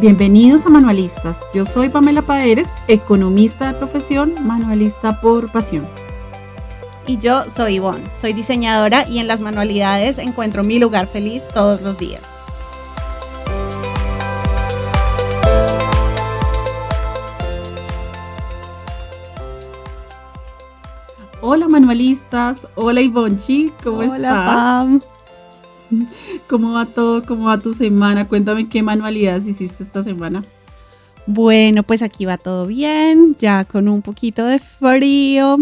Bienvenidos a Manualistas. Yo soy Pamela Paeres, economista de profesión, manualista por pasión. Y yo soy Ivonne, soy diseñadora y en las manualidades encuentro mi lugar feliz todos los días. Hola manualistas, hola Ivonchi, ¿cómo estás? Hola Pam. ¿Cómo va todo? ¿Cómo va tu semana? Cuéntame qué manualidades hiciste esta semana. Bueno, pues aquí va todo bien, ya con un poquito de frío.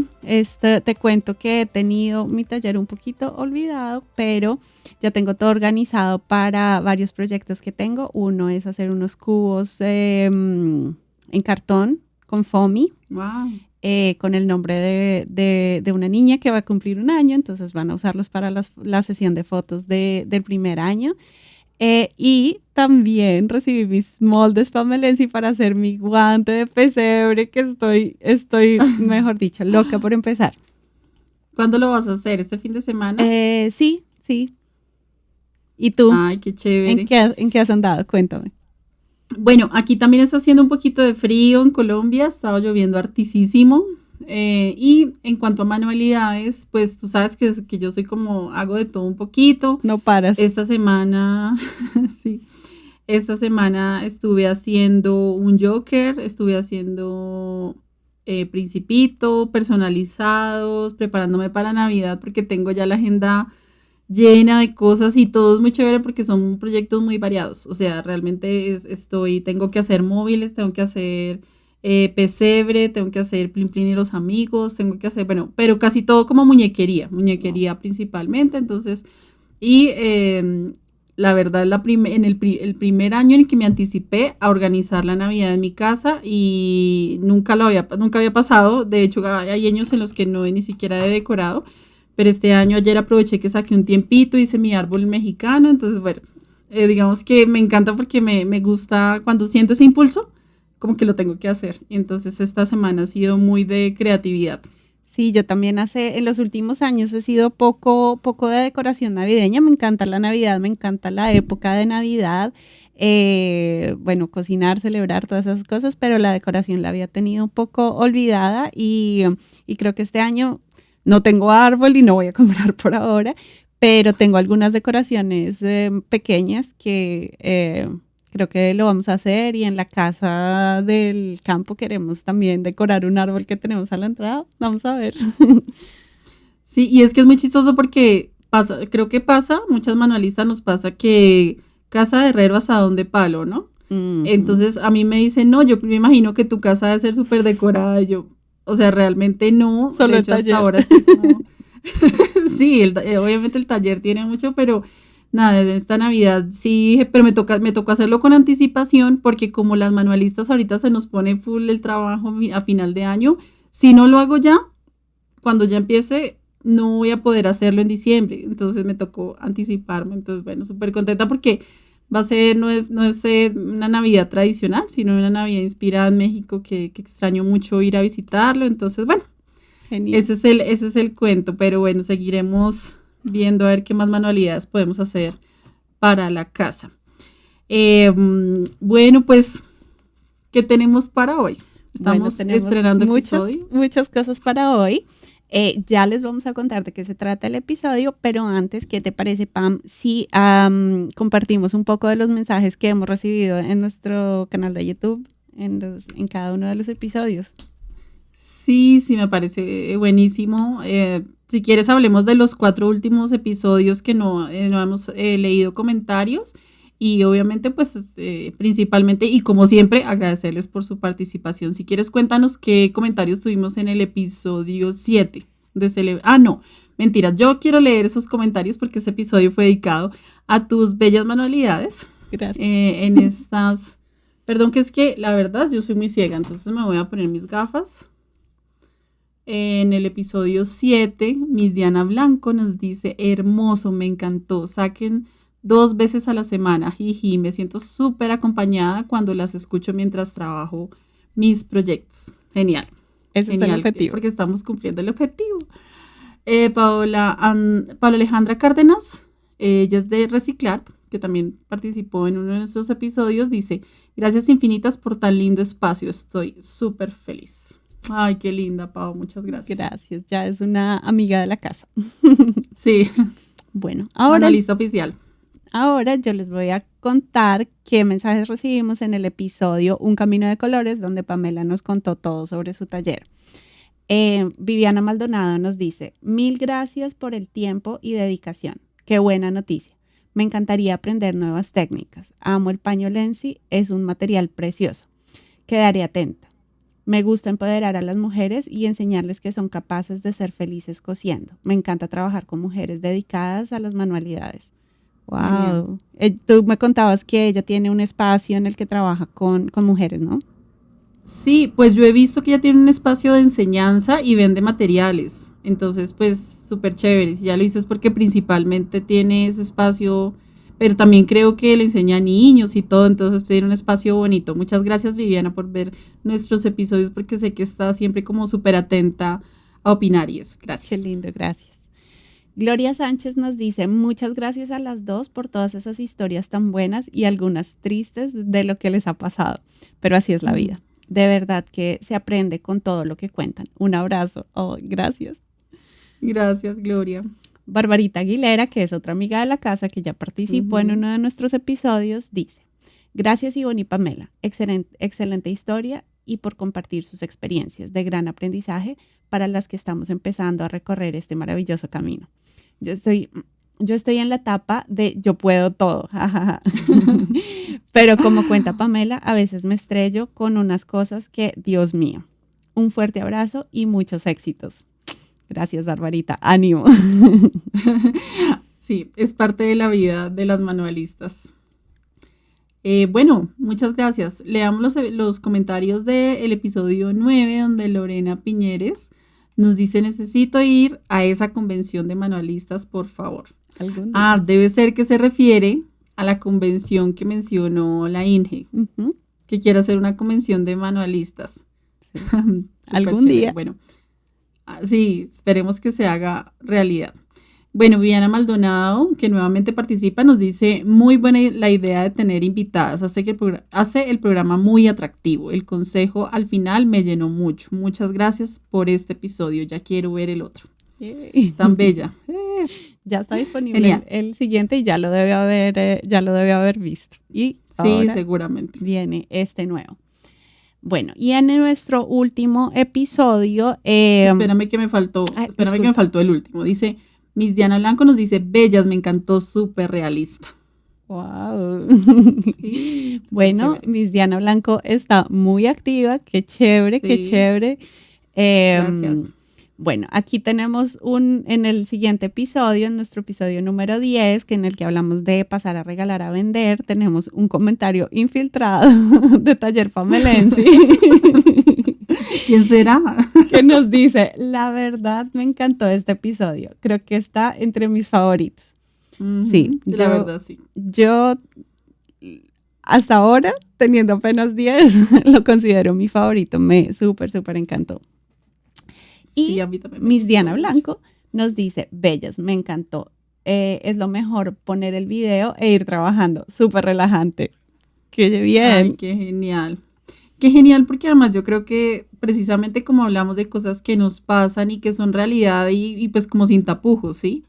Te cuento que he tenido mi taller un poquito olvidado, pero ya tengo todo organizado para varios proyectos que tengo. Uno es hacer unos cubos en cartón con foamy. Wow. Con el nombre de una niña que va a cumplir un año, entonces van a usarlos para la sesión de fotos del primer año. Y también recibí mis moldes pamelensi para hacer mi guante de pesebre, que estoy mejor dicho, loca por empezar. ¿Cuándo lo vas a hacer? ¿Este fin de semana? Sí. ¿Y tú? Ay, qué chévere. ¿En qué has andado? Cuéntame. Bueno, aquí también está haciendo un poquito de frío en Colombia, ha estado lloviendo hartísimo. Y en cuanto a manualidades, pues tú sabes que yo soy como, hago de todo un poquito. No paras. Esta semana, sí, esta semana estuve haciendo un Joker, estuve haciendo Principito, personalizados, preparándome para Navidad porque tengo ya la agenda llena de cosas y todo es muy chévere porque son proyectos muy variados. O sea, realmente tengo que hacer móviles, tengo que hacer pesebre, tengo que hacer Plin Plin y los amigos, tengo que hacer, bueno, pero casi todo como muñequería principalmente. Entonces, y la verdad, el primer año en el que me anticipé a organizar la Navidad en mi casa y nunca había pasado. De hecho, hay años en los que no ni siquiera he decorado. Pero ayer aproveché que saqué un tiempito, hice mi árbol mexicano, entonces bueno, digamos que me encanta porque me gusta cuando siento ese impulso, como que lo tengo que hacer. Y entonces esta semana ha sido muy de creatividad. Sí, yo también en los últimos años he sido poco de decoración navideña. Me encanta la Navidad, me encanta la época de Navidad. Bueno, cocinar, celebrar, todas esas cosas, pero la decoración la había tenido un poco olvidada y creo que este año no tengo árbol y no voy a comprar por ahora, pero tengo algunas decoraciones pequeñas que creo que lo vamos a hacer y en la casa del campo queremos también decorar un árbol que tenemos a la entrada. Vamos a ver. Sí, y es que es muy chistoso porque muchas manualistas nos pasa que casa de herrero asadón de palo, ¿no? Uh-huh. Entonces a mí me dicen, no, yo me imagino que tu casa debe ser súper decorada y yo... O sea, realmente no. Solo de hecho, hasta ahora estoy como... Sí, obviamente el taller tiene mucho, pero nada, esta Navidad sí dije, pero me tocó hacerlo con anticipación porque como las manualistas ahorita se nos pone full el trabajo a final de año, si no lo hago ya, cuando ya empiece, no voy a poder hacerlo en diciembre. Entonces me tocó anticiparme. Entonces, bueno, súper contenta porque no es una Navidad tradicional, sino una Navidad inspirada en México que extraño mucho ir a visitarlo. Entonces, bueno, genial. Ese es el cuento, pero bueno, seguiremos viendo a ver qué más manualidades podemos hacer para la casa. Bueno, pues, ¿qué tenemos para hoy? Estamos estrenando episodio. Muchas cosas para hoy. Ya les vamos a contar de qué se trata el episodio, pero antes, ¿qué te parece, Pam, si compartimos un poco de los mensajes que hemos recibido en nuestro canal de YouTube en cada uno de los episodios? Sí, me parece buenísimo. Si quieres, hablemos de los 4 últimos episodios que no hemos leído comentarios y obviamente, pues, principalmente y como siempre, agradecerles por su participación. Si quieres, cuéntanos qué comentarios tuvimos en el episodio 7 no, mentira, yo quiero leer esos comentarios porque ese episodio fue dedicado a tus bellas manualidades. Gracias. En estas, perdón, que es que la verdad yo soy muy ciega, entonces me voy a poner mis gafas. En el episodio 7, Miss Diana Blanco nos dice, hermoso, me encantó, saquen 2 veces a la semana, jiji, me siento súper acompañada cuando las escucho mientras trabajo mis proyectos. Genial. Ese es el objetivo. Porque estamos cumpliendo el objetivo. Paola Alejandra Cárdenas, ella es de Reciclar, que también participó en uno de nuestros episodios, dice, gracias infinitas por tan lindo espacio, estoy súper feliz. Ay, qué linda, Pau, muchas gracias. Gracias, ya es una amiga de la casa. Sí, Bueno, manualista oficial. Ahora yo les voy a contar qué mensajes recibimos en el episodio Un Camino de Colores, donde Pamela nos contó todo sobre su taller. Viviana Maldonado nos dice, 1000 gracias por el tiempo y dedicación. Qué buena noticia. Me encantaría aprender nuevas técnicas. Amo el paño Lenzi, es un material precioso. Quedaré atenta. Me gusta empoderar a las mujeres y enseñarles que son capaces de ser felices cosiendo. Me encanta trabajar con mujeres dedicadas a las manualidades. Wow. Tú me contabas que ella tiene un espacio en el que trabaja con mujeres, ¿no? Sí, pues yo he visto que ella tiene un espacio de enseñanza y vende materiales. Entonces, pues súper chévere. Si ya lo dices porque principalmente tiene ese espacio, pero también creo que le enseña a niños y todo. Entonces tiene un espacio bonito. Muchas gracias, Viviana, por ver nuestros episodios porque sé que está siempre como súper atenta a opinar y eso. Gracias. Qué lindo, gracias. Gloria Sánchez nos dice, muchas gracias a las dos por todas esas historias tan buenas y algunas tristes de lo que les ha pasado. Pero así es la vida. De verdad que se aprende con todo lo que cuentan. Un abrazo. Oh, gracias. Gracias, Gloria. Barbarita Aguilera, que es otra amiga de la casa que ya participó en uno de nuestros episodios, dice, gracias Ivonne y Pamela, excelente historia y por compartir sus experiencias de gran aprendizaje para las que estamos empezando a recorrer este maravilloso camino. Yo estoy en la etapa de yo puedo todo, pero como cuenta Pamela, a veces me estrello con unas cosas que, Dios mío, un fuerte abrazo y muchos éxitos. Gracias, Barbarita, ánimo. Sí, es parte de la vida de las manualistas. Bueno, muchas gracias. Leamos los comentarios del episodio 9, donde Lorena Piñeres nos dice, necesito ir a esa convención de manualistas, por favor. Debe ser que se refiere a la convención que mencionó la INGE, que quiere hacer una convención de manualistas. Sí. Algún día. Bueno, sí, esperemos que se haga realidad. Bueno, Viviana Maldonado, que nuevamente participa, nos dice, muy buena la idea de tener invitadas, hace el programa muy atractivo. El consejo al final me llenó mucho. Muchas gracias por este episodio, ya quiero ver el otro. Tan bella. Ya está disponible el siguiente y ya lo debe haber visto. Y sí, seguramente. Viene este nuevo. Bueno, y en nuestro último episodio... espérame que me faltó el último. Dice... Miss Diana Blanco nos dice, bellas, me encantó, súper realista. Wow. Sí, bueno, chévere. Miss Diana Blanco está muy activa, qué chévere, sí. Qué chévere. Gracias. Bueno, aquí tenemos en el siguiente episodio, en nuestro episodio número 10, que en el que hablamos de pasar a regalar a vender, tenemos un comentario infiltrado de Taller Pamelense. ¿Quién será? Que nos dice, la verdad me encantó este episodio, creo que está entre mis favoritos. Sí, la verdad sí. Yo hasta ahora, teniendo apenas 10, lo considero mi favorito, me súper encantó. Y sí, a mí también Miss Diana Blanco nos dice, bellas, me encantó, es lo mejor poner el video e ir trabajando, súper relajante. ¡Qué bien! Ay, qué genial. Qué genial, porque además yo creo que precisamente como hablamos de cosas que nos pasan y que son realidad y pues como sin tapujos, ¿sí?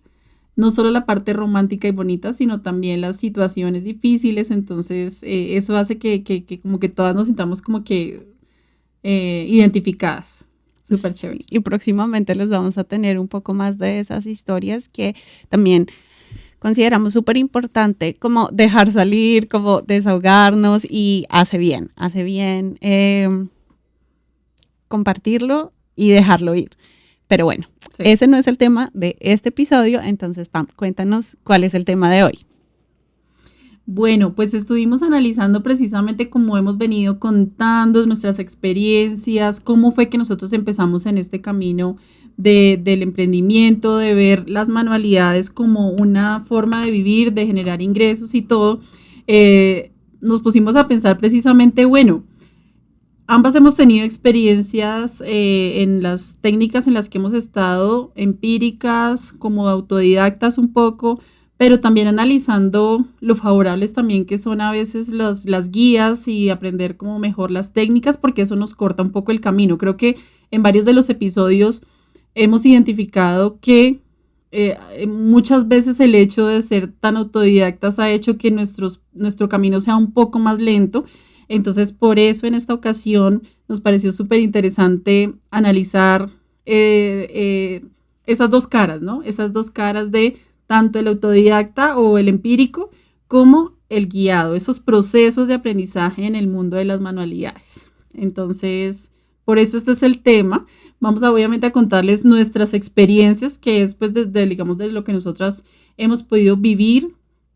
No solo la parte romántica y bonita, sino también las situaciones difíciles, entonces eso hace que como que todas nos sintamos como que identificadas. Súper chévere. Y próximamente les vamos a tener un poco más de esas historias que también consideramos súper importante, como dejar salir, como desahogarnos y hace bien compartirlo y dejarlo ir. Pero bueno, sí. Ese no es el tema de este episodio, entonces Pam, cuéntanos cuál es el tema de hoy. Bueno, pues estuvimos analizando precisamente cómo hemos venido contando nuestras experiencias, cómo fue que nosotros empezamos en este camino del emprendimiento, de ver las manualidades como una forma de vivir, de generar ingresos y todo. Nos pusimos a pensar precisamente, bueno, ambas hemos tenido experiencias en las técnicas en las que hemos estado, empíricas, como autodidactas un poco, pero también analizando lo favorables también que son a veces las guías y aprender como mejor las técnicas, porque eso nos corta un poco el camino. Creo que en varios de los episodios hemos identificado que muchas veces el hecho de ser tan autodidactas ha hecho que nuestro camino sea un poco más lento. Entonces, por eso en esta ocasión nos pareció súper interesante analizar esas dos caras, ¿no? Esas dos caras de tanto el autodidacta o el empírico como el guiado, esos procesos de aprendizaje en el mundo de las manualidades. Entonces, por eso este es el tema. Vamos a, obviamente, a contarles nuestras experiencias, que es pues digamos, de lo que nosotras hemos podido vivir,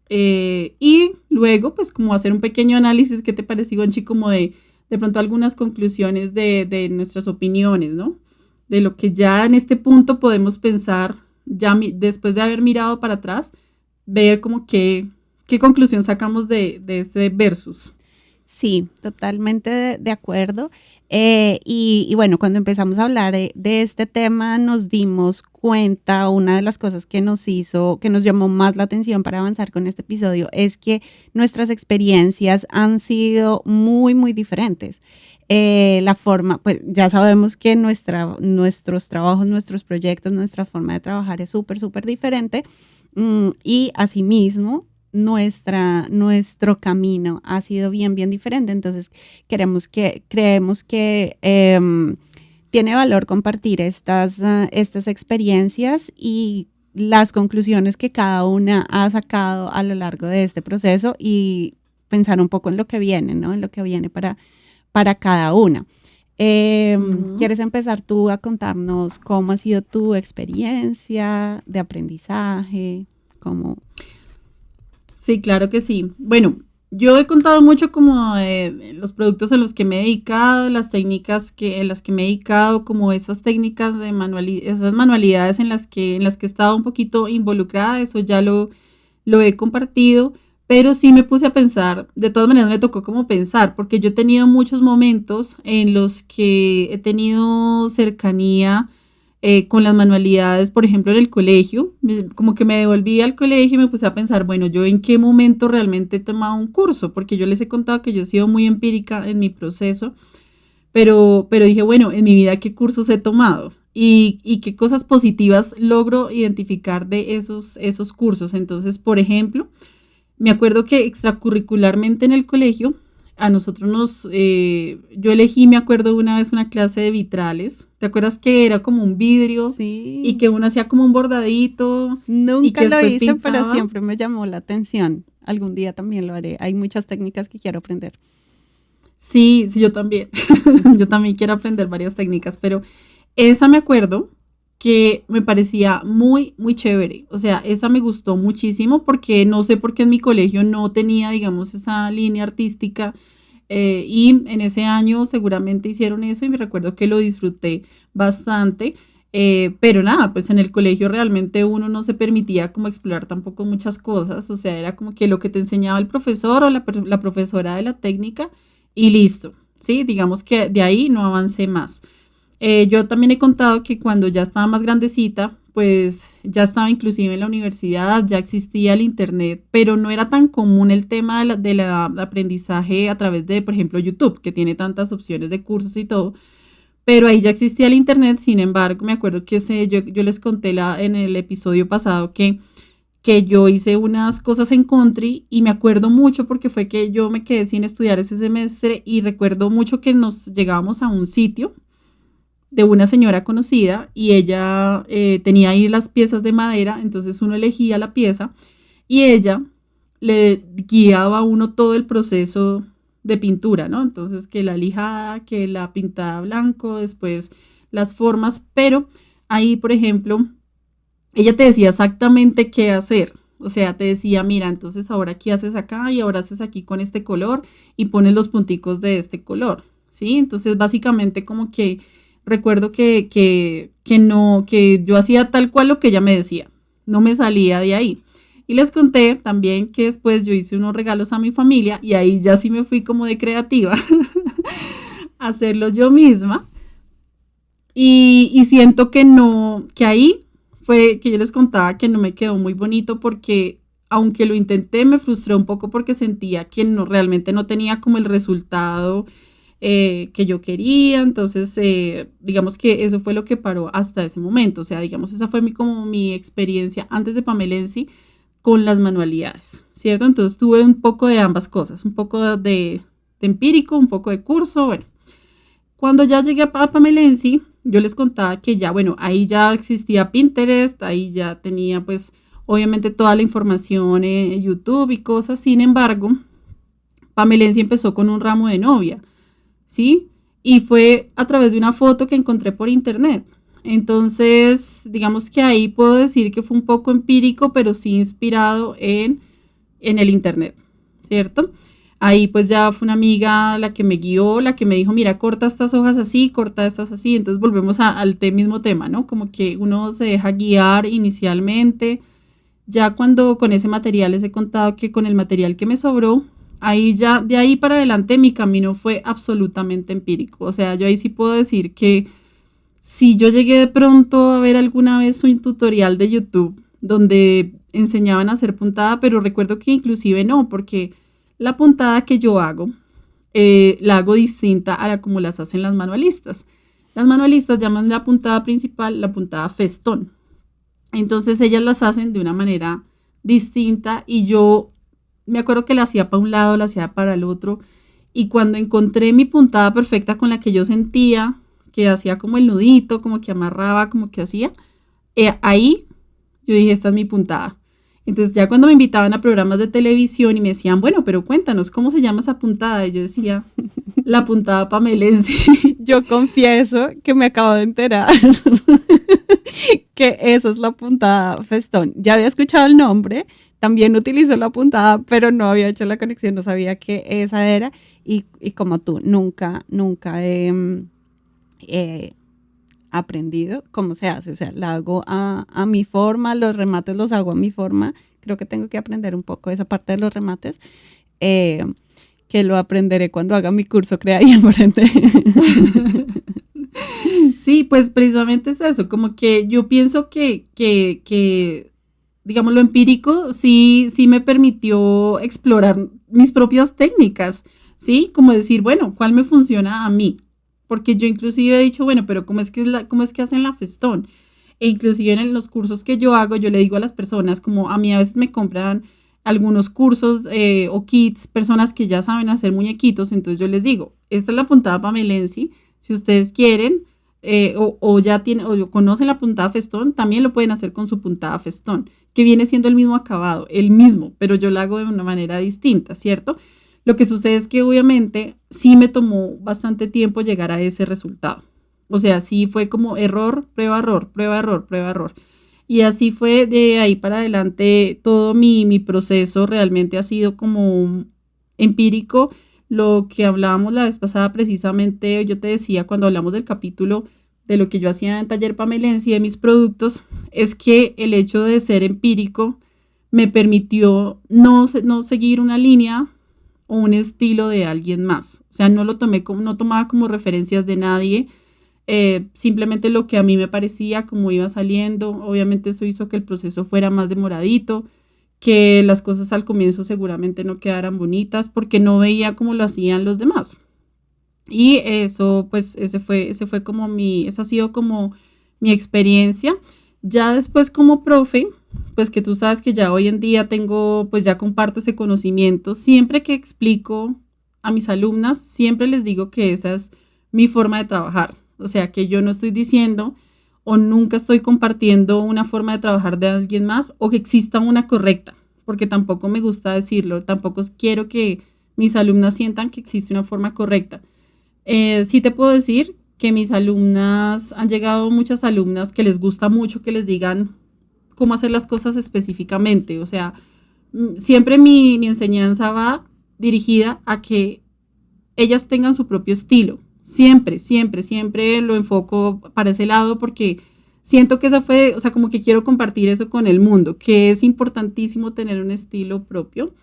y luego pues como hacer un pequeño análisis. ¿Qué te pareció, Gonchi? Como de pronto algunas conclusiones de nuestras opiniones, ¿no? De lo que ya en este punto podemos pensar, ya después de haber mirado para atrás, ver como qué conclusión sacamos de ese versus. Sí, totalmente de acuerdo. Y bueno, cuando empezamos a hablar de este tema, nos dimos cuenta, una de las cosas que nos llamó más la atención para avanzar con este episodio, es que nuestras experiencias han sido muy, muy diferentes. La forma, pues ya sabemos que nuestros trabajos, nuestros proyectos, nuestra forma de trabajar es súper, súper diferente. Y asimismo, nuestro camino ha sido bien, bien diferente. Entonces, creemos que tiene valor compartir estas experiencias y las conclusiones que cada una ha sacado a lo largo de este proceso, y pensar un poco en lo que viene, ¿no? En lo que viene para cada una. ¿Quieres empezar tú a contarnos cómo ha sido tu experiencia de aprendizaje? ¿Cómo? Sí, claro que sí. Bueno, yo he contado mucho como los productos a los que me he dedicado, las técnicas en las que me he dedicado, como esas técnicas de esas manualidades en las que he estado un poquito involucrada. Eso ya lo he compartido, pero sí me puse a pensar. De todas maneras me tocó como pensar, porque yo he tenido muchos momentos en los que he tenido cercanía con las manualidades, por ejemplo, en el colegio. Como que me devolví al colegio y me puse a pensar, bueno, yo en qué momento realmente he tomado un curso, porque yo les he contado que yo he sido muy empírica en mi proceso, pero dije, bueno, en mi vida, ¿qué cursos he tomado? Y qué cosas positivas logro identificar de esos cursos. Entonces, por ejemplo, me acuerdo que extracurricularmente en el colegio, a nosotros yo elegí, me acuerdo una vez, una clase de vitrales. ¿Te acuerdas que era como un vidrio y Sí, que uno hacía como un bordadito y nunca que lo después hice, pero pintaba? siempre me llamó la atención. Algún día también lo haré. Hay muchas técnicas que quiero aprender. Sí, sí, yo también. Yo también quiero aprender varias técnicas, pero esa me acuerdo que me parecía muy, muy chévere. O sea, esa me gustó muchísimo porque no sé por qué en mi colegio no tenía, digamos, esa línea artística, y en ese año seguramente hicieron eso y me recuerdo que lo disfruté bastante. Pero nada, pues en el colegio realmente uno no se permitía como explorar tampoco muchas cosas. O sea, era como que lo que te enseñaba el profesor o la profesora de la técnica y listo. Sí, digamos que de ahí no avancé más. Yo también he contado que cuando ya estaba más grandecita, pues ya estaba inclusive en la universidad, ya existía el internet, pero no era tan común el tema de aprendizaje a través de, por ejemplo, YouTube, que tiene tantas opciones de cursos y todo, pero ahí ya existía el internet. Sin embargo, me acuerdo que yo les conté en el episodio pasado que yo hice unas cosas en country y me acuerdo mucho porque fue que yo me quedé sin estudiar ese semestre y recuerdo mucho que nos llegábamos a un sitio de una señora conocida y ella tenía ahí las piezas de madera. Entonces uno elegía la pieza y ella le guiaba a uno todo el proceso de pintura, ¿no? Entonces que la lijada, que la pintada blanco, después las formas, pero ahí, por ejemplo, ella te decía exactamente qué hacer. O sea, te decía, mira, entonces ahora aquí haces acá y ahora haces aquí con este color y pones los punticos de este color, ¿sí? Entonces, básicamente como que recuerdo que no, que yo hacía tal cual lo que ella me decía, no me salía de ahí. Y les conté también que después yo hice unos regalos a mi familia y ahí ya sí me fui como de creativa a hacerlo yo misma. Y siento que no, que ahí fue que yo les contaba que no me quedó muy bonito porque aunque lo intenté, me frustré un poco porque sentía que realmente no tenía como el resultado que yo quería. Entonces, digamos que eso fue lo que paró hasta ese momento. O sea, digamos, esa fue como mi experiencia antes de Pamelensi con las manualidades, ¿cierto? Entonces tuve un poco de ambas cosas, un poco de empírico, un poco de curso. Bueno, cuando ya llegué a Pamelensi, yo les contaba que ya, bueno, ahí ya existía Pinterest, ahí ya tenía pues obviamente toda la información en YouTube y cosas. Sin embargo, Pamelensi empezó con un ramo de novia, ¿sí? Y fue a través de una foto que encontré por internet. Entonces, digamos que ahí puedo decir que fue un poco empírico, pero sí inspirado en el internet, ¿cierto? Ahí pues ya fue una amiga la que me guió, la que me dijo, mira, corta estas hojas así, corta estas así. Entonces volvemos al mismo tema, ¿no? Como que uno se deja guiar inicialmente. Ya cuando con ese material les he contado que con el material que me sobró, ahí ya, de ahí para adelante mi camino fue absolutamente empírico. O sea, yo ahí sí puedo decir que si yo llegué de pronto a ver alguna vez un tutorial de YouTube donde enseñaban a hacer puntada, pero recuerdo que inclusive no, porque la puntada que yo hago, la hago distinta a la como las hacen las manualistas. Las manualistas llaman la puntada principal la puntada festón. Entonces ellas las hacen de una manera distinta y yo me acuerdo que la hacía para un lado, la hacía para el otro. Y cuando encontré mi puntada perfecta con la que yo sentía que hacía como el nudito, como que amarraba, como que hacía, ahí yo dije, esta es mi puntada. Entonces ya cuando me invitaban a programas de televisión y me decían, bueno, pero cuéntanos, ¿cómo se llama esa puntada? Y yo decía, la puntada pamelense. Yo confieso que me acabo de enterar que esa es la puntada festón. Ya había escuchado el nombre, también utilizo la puntada, pero no había hecho la conexión, no sabía que esa era. Y como tú, nunca he aprendido cómo se hace. O sea, la hago a mi forma, los remates los hago a mi forma. Creo que tengo que aprender un poco esa parte de los remates. Que lo aprenderé cuando haga mi curso Crea y Aprende. Sí, pues precisamente es eso, como que yo pienso que digamos, lo empírico sí me permitió explorar mis propias técnicas, ¿sí? Como decir, bueno, ¿cuál me funciona a mí? Porque yo inclusive he dicho, bueno, pero cómo es que hacen la festón? E inclusive en los cursos que yo hago, yo le digo a las personas, como a mí a veces me compran algunos cursos o kits, personas que ya saben hacer muñequitos, entonces yo les digo, esta es la puntada Pamelensi, si ustedes quieren o ya tienen o conocen la puntada festón, también lo pueden hacer con su puntada festón, que viene siendo el mismo acabado, el mismo, pero yo lo hago de una manera distinta, ¿cierto? Lo que sucede es que obviamente sí me tomó bastante tiempo llegar a ese resultado. O sea, sí fue como error, prueba, error, prueba, error, prueba, error. Y así fue de ahí para adelante todo mi proceso realmente ha sido como empírico. Lo que hablábamos la vez pasada precisamente, yo te decía cuando hablamos del capítulo de lo que yo hacía en Taller Pamelensi y de mis productos, es que el hecho de ser empírico me permitió no seguir una línea o un estilo de alguien más. O sea, no tomaba como referencias de nadie, simplemente lo que a mí me parecía, como iba saliendo. Obviamente eso hizo que el proceso fuera más demoradito, que las cosas al comienzo seguramente no quedaran bonitas porque no veía cómo lo hacían los demás. Y eso, pues, esa ha sido como mi experiencia. Ya después como profe, pues que tú sabes que ya hoy en día pues ya comparto ese conocimiento. Siempre que explico a mis alumnas, siempre les digo que esa es mi forma de trabajar. O sea, que yo no estoy diciendo o nunca estoy compartiendo una forma de trabajar de alguien más o que exista una correcta, porque tampoco me gusta decirlo, tampoco quiero que mis alumnas sientan que existe una forma correcta. Sí te puedo decir que mis alumnas, han llegado muchas alumnas que les gusta mucho que les digan cómo hacer las cosas específicamente. O sea, siempre mi enseñanza va dirigida a que ellas tengan su propio estilo. Siempre, siempre, siempre lo enfoco para ese lado porque siento que esa fue, o sea, como que quiero compartir eso con el mundo, que es importantísimo tener un estilo propio,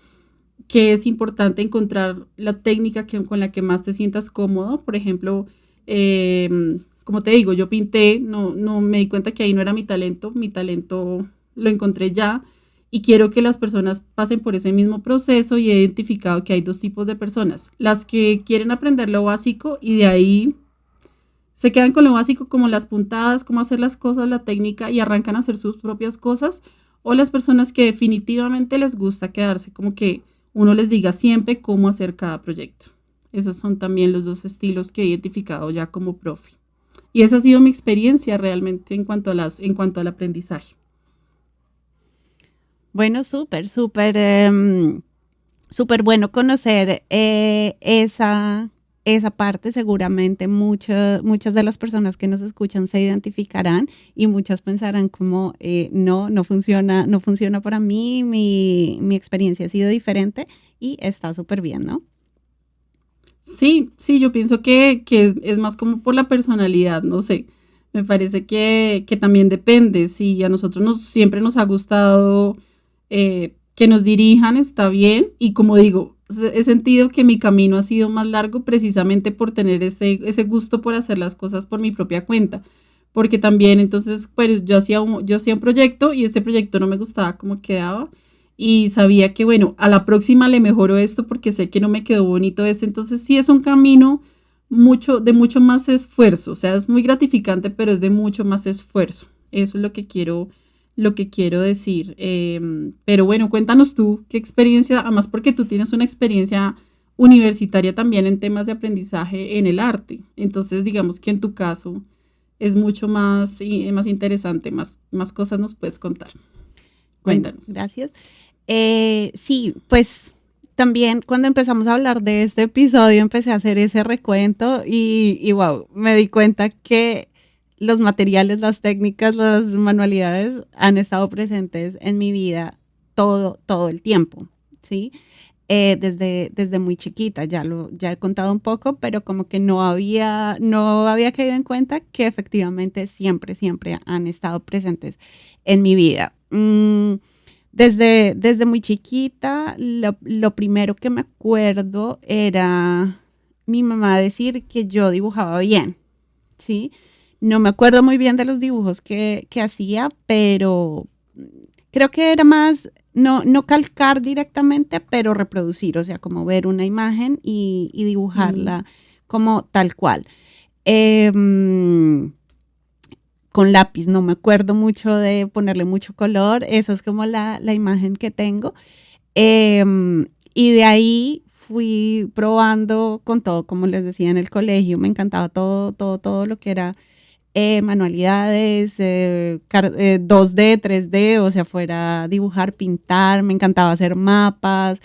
que es importante encontrar la técnica con la que más te sientas cómodo. Por ejemplo, eh, como te digo, yo pinté, no me di cuenta que ahí no era mi talento lo encontré ya y quiero que las personas pasen por ese mismo proceso y he identificado que hay dos tipos de personas, las que quieren aprender lo básico y de ahí se quedan con lo básico como las puntadas, cómo hacer las cosas, la técnica y arrancan a hacer sus propias cosas, o las personas que definitivamente les gusta quedarse como que uno les diga siempre cómo hacer cada proyecto. Esos son también los dos estilos que he identificado ya como profe. Y esa ha sido mi experiencia realmente en cuanto al aprendizaje. Bueno, súper bueno conocer esa parte. Seguramente muchas de las personas que nos escuchan se identificarán y muchas pensarán como, no funciona, no funciona para mí, mi experiencia ha sido diferente y está súper bien, ¿no? Sí, sí, yo pienso que es más como por la personalidad, no sé. Me parece que también depende. Si a nosotros siempre nos ha gustado que nos dirijan, está bien. Y como digo, he sentido que mi camino ha sido más largo precisamente por tener ese gusto por hacer las cosas por mi propia cuenta. Porque también entonces, pues yo hacía un proyecto y este proyecto no me gustaba cómo quedaba y sabía que, bueno, a la próxima le mejoro esto porque sé que no me quedó bonito este. Entonces sí es un camino de mucho más esfuerzo. O sea, es muy gratificante, pero es de mucho más esfuerzo. Eso es lo que quiero decir. Pero bueno, cuéntanos tú qué experiencia, además porque tú tienes una experiencia universitaria también en temas de aprendizaje en el arte. Entonces, digamos que en tu caso es mucho más, más interesante, más cosas nos puedes contar. Bueno, Cuéntanos. gracias. Sí, pues también cuando empezamos a hablar de este episodio empecé a hacer ese recuento y wow, me di cuenta que los materiales, las técnicas, las manualidades han estado presentes en mi vida todo el tiempo, ¿sí? Desde muy chiquita, ya he contado un poco, pero como que no había caído en cuenta que efectivamente siempre han estado presentes en mi vida. Desde muy chiquita, lo primero que me acuerdo era mi mamá decir que yo dibujaba bien, ¿sí? No me acuerdo muy bien de los dibujos que hacía, pero creo que era más, no calcar directamente, pero reproducir, o sea, como ver una imagen y Mm. dibujarla como tal cual. Em, con lápiz, no me acuerdo mucho de ponerle mucho color, eso es como la imagen que tengo. Y de ahí fui probando con todo, como les decía en el colegio, me encantaba todo lo que era manualidades, 2D, 3D, o sea, fuera dibujar, pintar, me encantaba hacer mapas,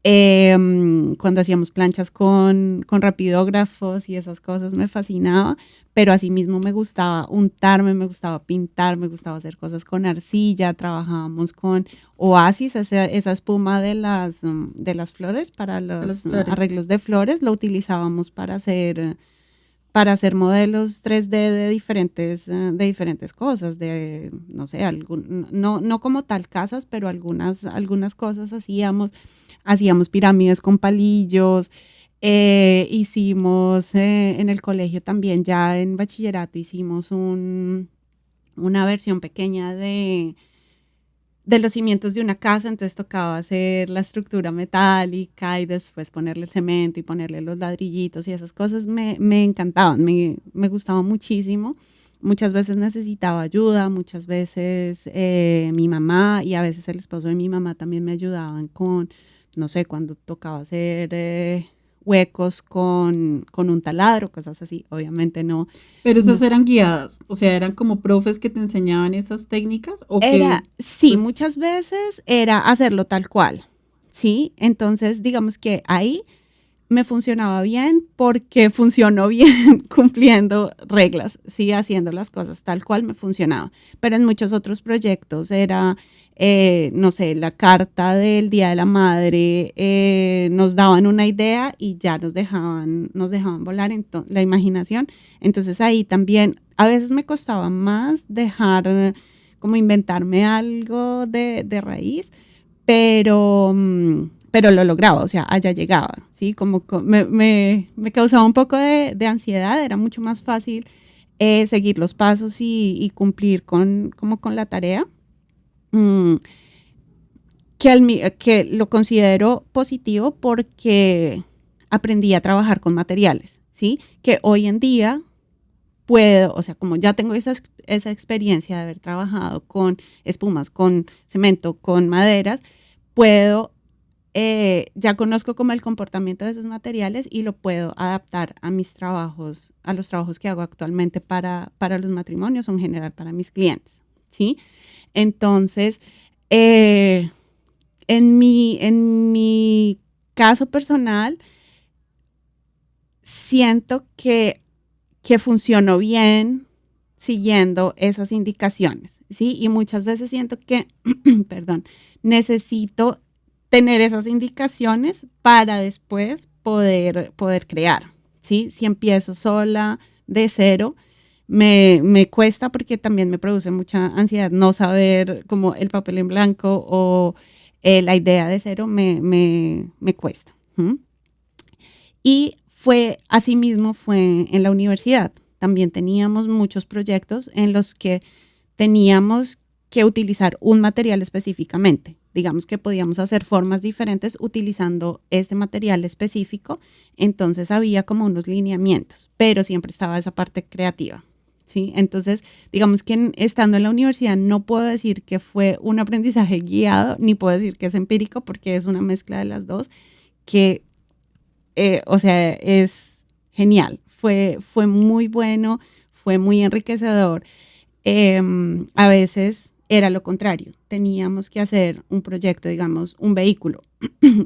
cuando hacíamos planchas con rapidógrafos y esas cosas me fascinaba, pero asimismo me gustaba untarme, me gustaba pintar, me gustaba hacer cosas con arcilla, trabajábamos con Oasis, esa espuma de las flores para De las los flores. arreglos de flores, lo utilizábamos para hacer modelos 3D de diferentes cosas, no sé, no como tal casas, pero algunas cosas hacíamos pirámides con palillos, hicimos en el colegio también, ya en bachillerato hicimos una versión pequeña de los cimientos de una casa, entonces tocaba hacer la estructura metálica y después ponerle el cemento y ponerle los ladrillitos y esas cosas me encantaban, me gustaban muchísimo. Muchas veces necesitaba ayuda, muchas veces mi mamá y a veces el esposo de mi mamá también me ayudaban con, no sé, cuando tocaba hacer huecos con un taladro, cosas así. Obviamente no, Pero no. esas eran guiadas, o sea, eran como profes que te enseñaban esas técnicas o que, Sí, pues, muchas veces era hacerlo tal cual, ¿sí? Entonces, digamos que ahí me funcionaba bien porque funcionó bien cumpliendo reglas, sí, haciendo las cosas tal cual me funcionaba. Pero en muchos otros proyectos era, no sé, la carta del Día de la Madre, nos daban una idea y ya nos dejaban volar la imaginación. Entonces ahí también a veces me costaba más dejar como inventarme algo de raíz, pero lo lograba, o sea, allá llegaba, ¿sí? Como me causaba un poco de ansiedad, era mucho más fácil seguir los pasos y cumplir como con la tarea. Mm, que lo considero positivo porque aprendí a trabajar con materiales, ¿sí? Que hoy en día puedo, o sea, como ya tengo esa experiencia de haber trabajado con espumas, con cemento, con maderas, puedo, ya conozco como el comportamiento de esos materiales y lo puedo adaptar a mis trabajos, a los trabajos que hago actualmente para los matrimonios o en general para mis clientes, ¿sí? Entonces, en mi caso personal, siento que funcionó bien siguiendo esas indicaciones, ¿sí? Y muchas veces siento que, perdón, necesito tener esas indicaciones para después poder crear, ¿sí? Si empiezo sola, de cero, me cuesta porque también me produce mucha ansiedad no saber como el papel en blanco o la idea de cero me cuesta. ¿Mm? Y asimismo fue en la universidad. También teníamos muchos proyectos en los que teníamos que utilizar un material específicamente. Digamos que podíamos hacer formas diferentes utilizando este material específico. Entonces había como unos lineamientos, pero siempre estaba esa parte creativa, ¿sí? Entonces, digamos que estando en la universidad no puedo decir que fue un aprendizaje guiado, ni puedo decir que es empírico, porque es una mezcla de las dos que o sea, es genial. Fue muy bueno, fue muy enriquecedor. A veces era lo contrario. Teníamos que hacer un proyecto, digamos, un vehículo,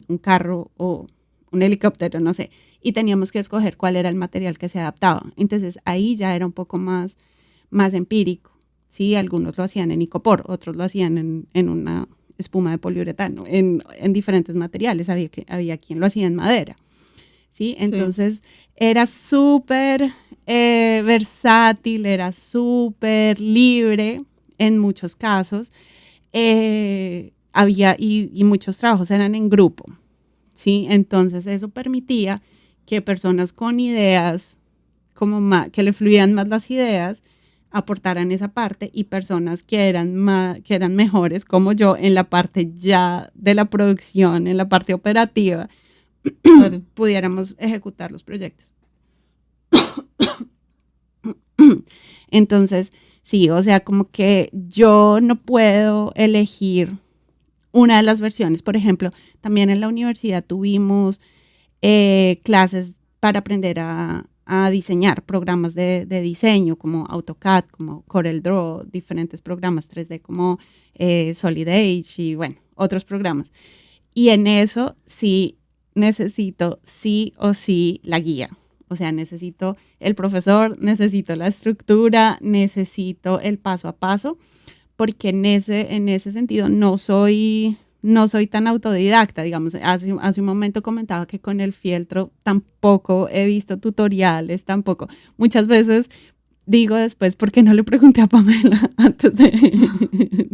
un carro o un helicóptero, no sé, y teníamos que escoger cuál era el material que se adaptaba. Entonces ahí ya era un poco más empírico. Sí, algunos lo hacían en icopor, otros lo hacían en una espuma de poliuretano, en diferentes materiales. Había quien lo hacía en madera. ¿Sí? Entonces era súper versátil, era súper libre en muchos casos. Y muchos trabajos eran en grupo, ¿sí? Entonces eso permitía que personas con ideas, que le fluían más las ideas, aportaran esa parte y personas que eran mejores como yo en la parte ya de la producción, en la parte operativa, Claro. pudiéramos ejecutar los proyectos. Entonces, sí, o sea, como que yo no puedo elegir una de las versiones. Por ejemplo, también en la universidad tuvimos clases para aprender a diseñar programas de diseño como AutoCAD, como CorelDRAW, diferentes programas 3D como Solid Edge y bueno, otros programas. Y en eso sí necesito sí o sí la guía. O sea, necesito el profesor, necesito la estructura, necesito el paso a paso, porque en ese sentido no soy tan autodidacta. Digamos, hace un momento comentaba que con el fieltro tampoco he visto tutoriales, tampoco. Muchas veces digo después, ¿por qué no le pregunté a Pamela antes de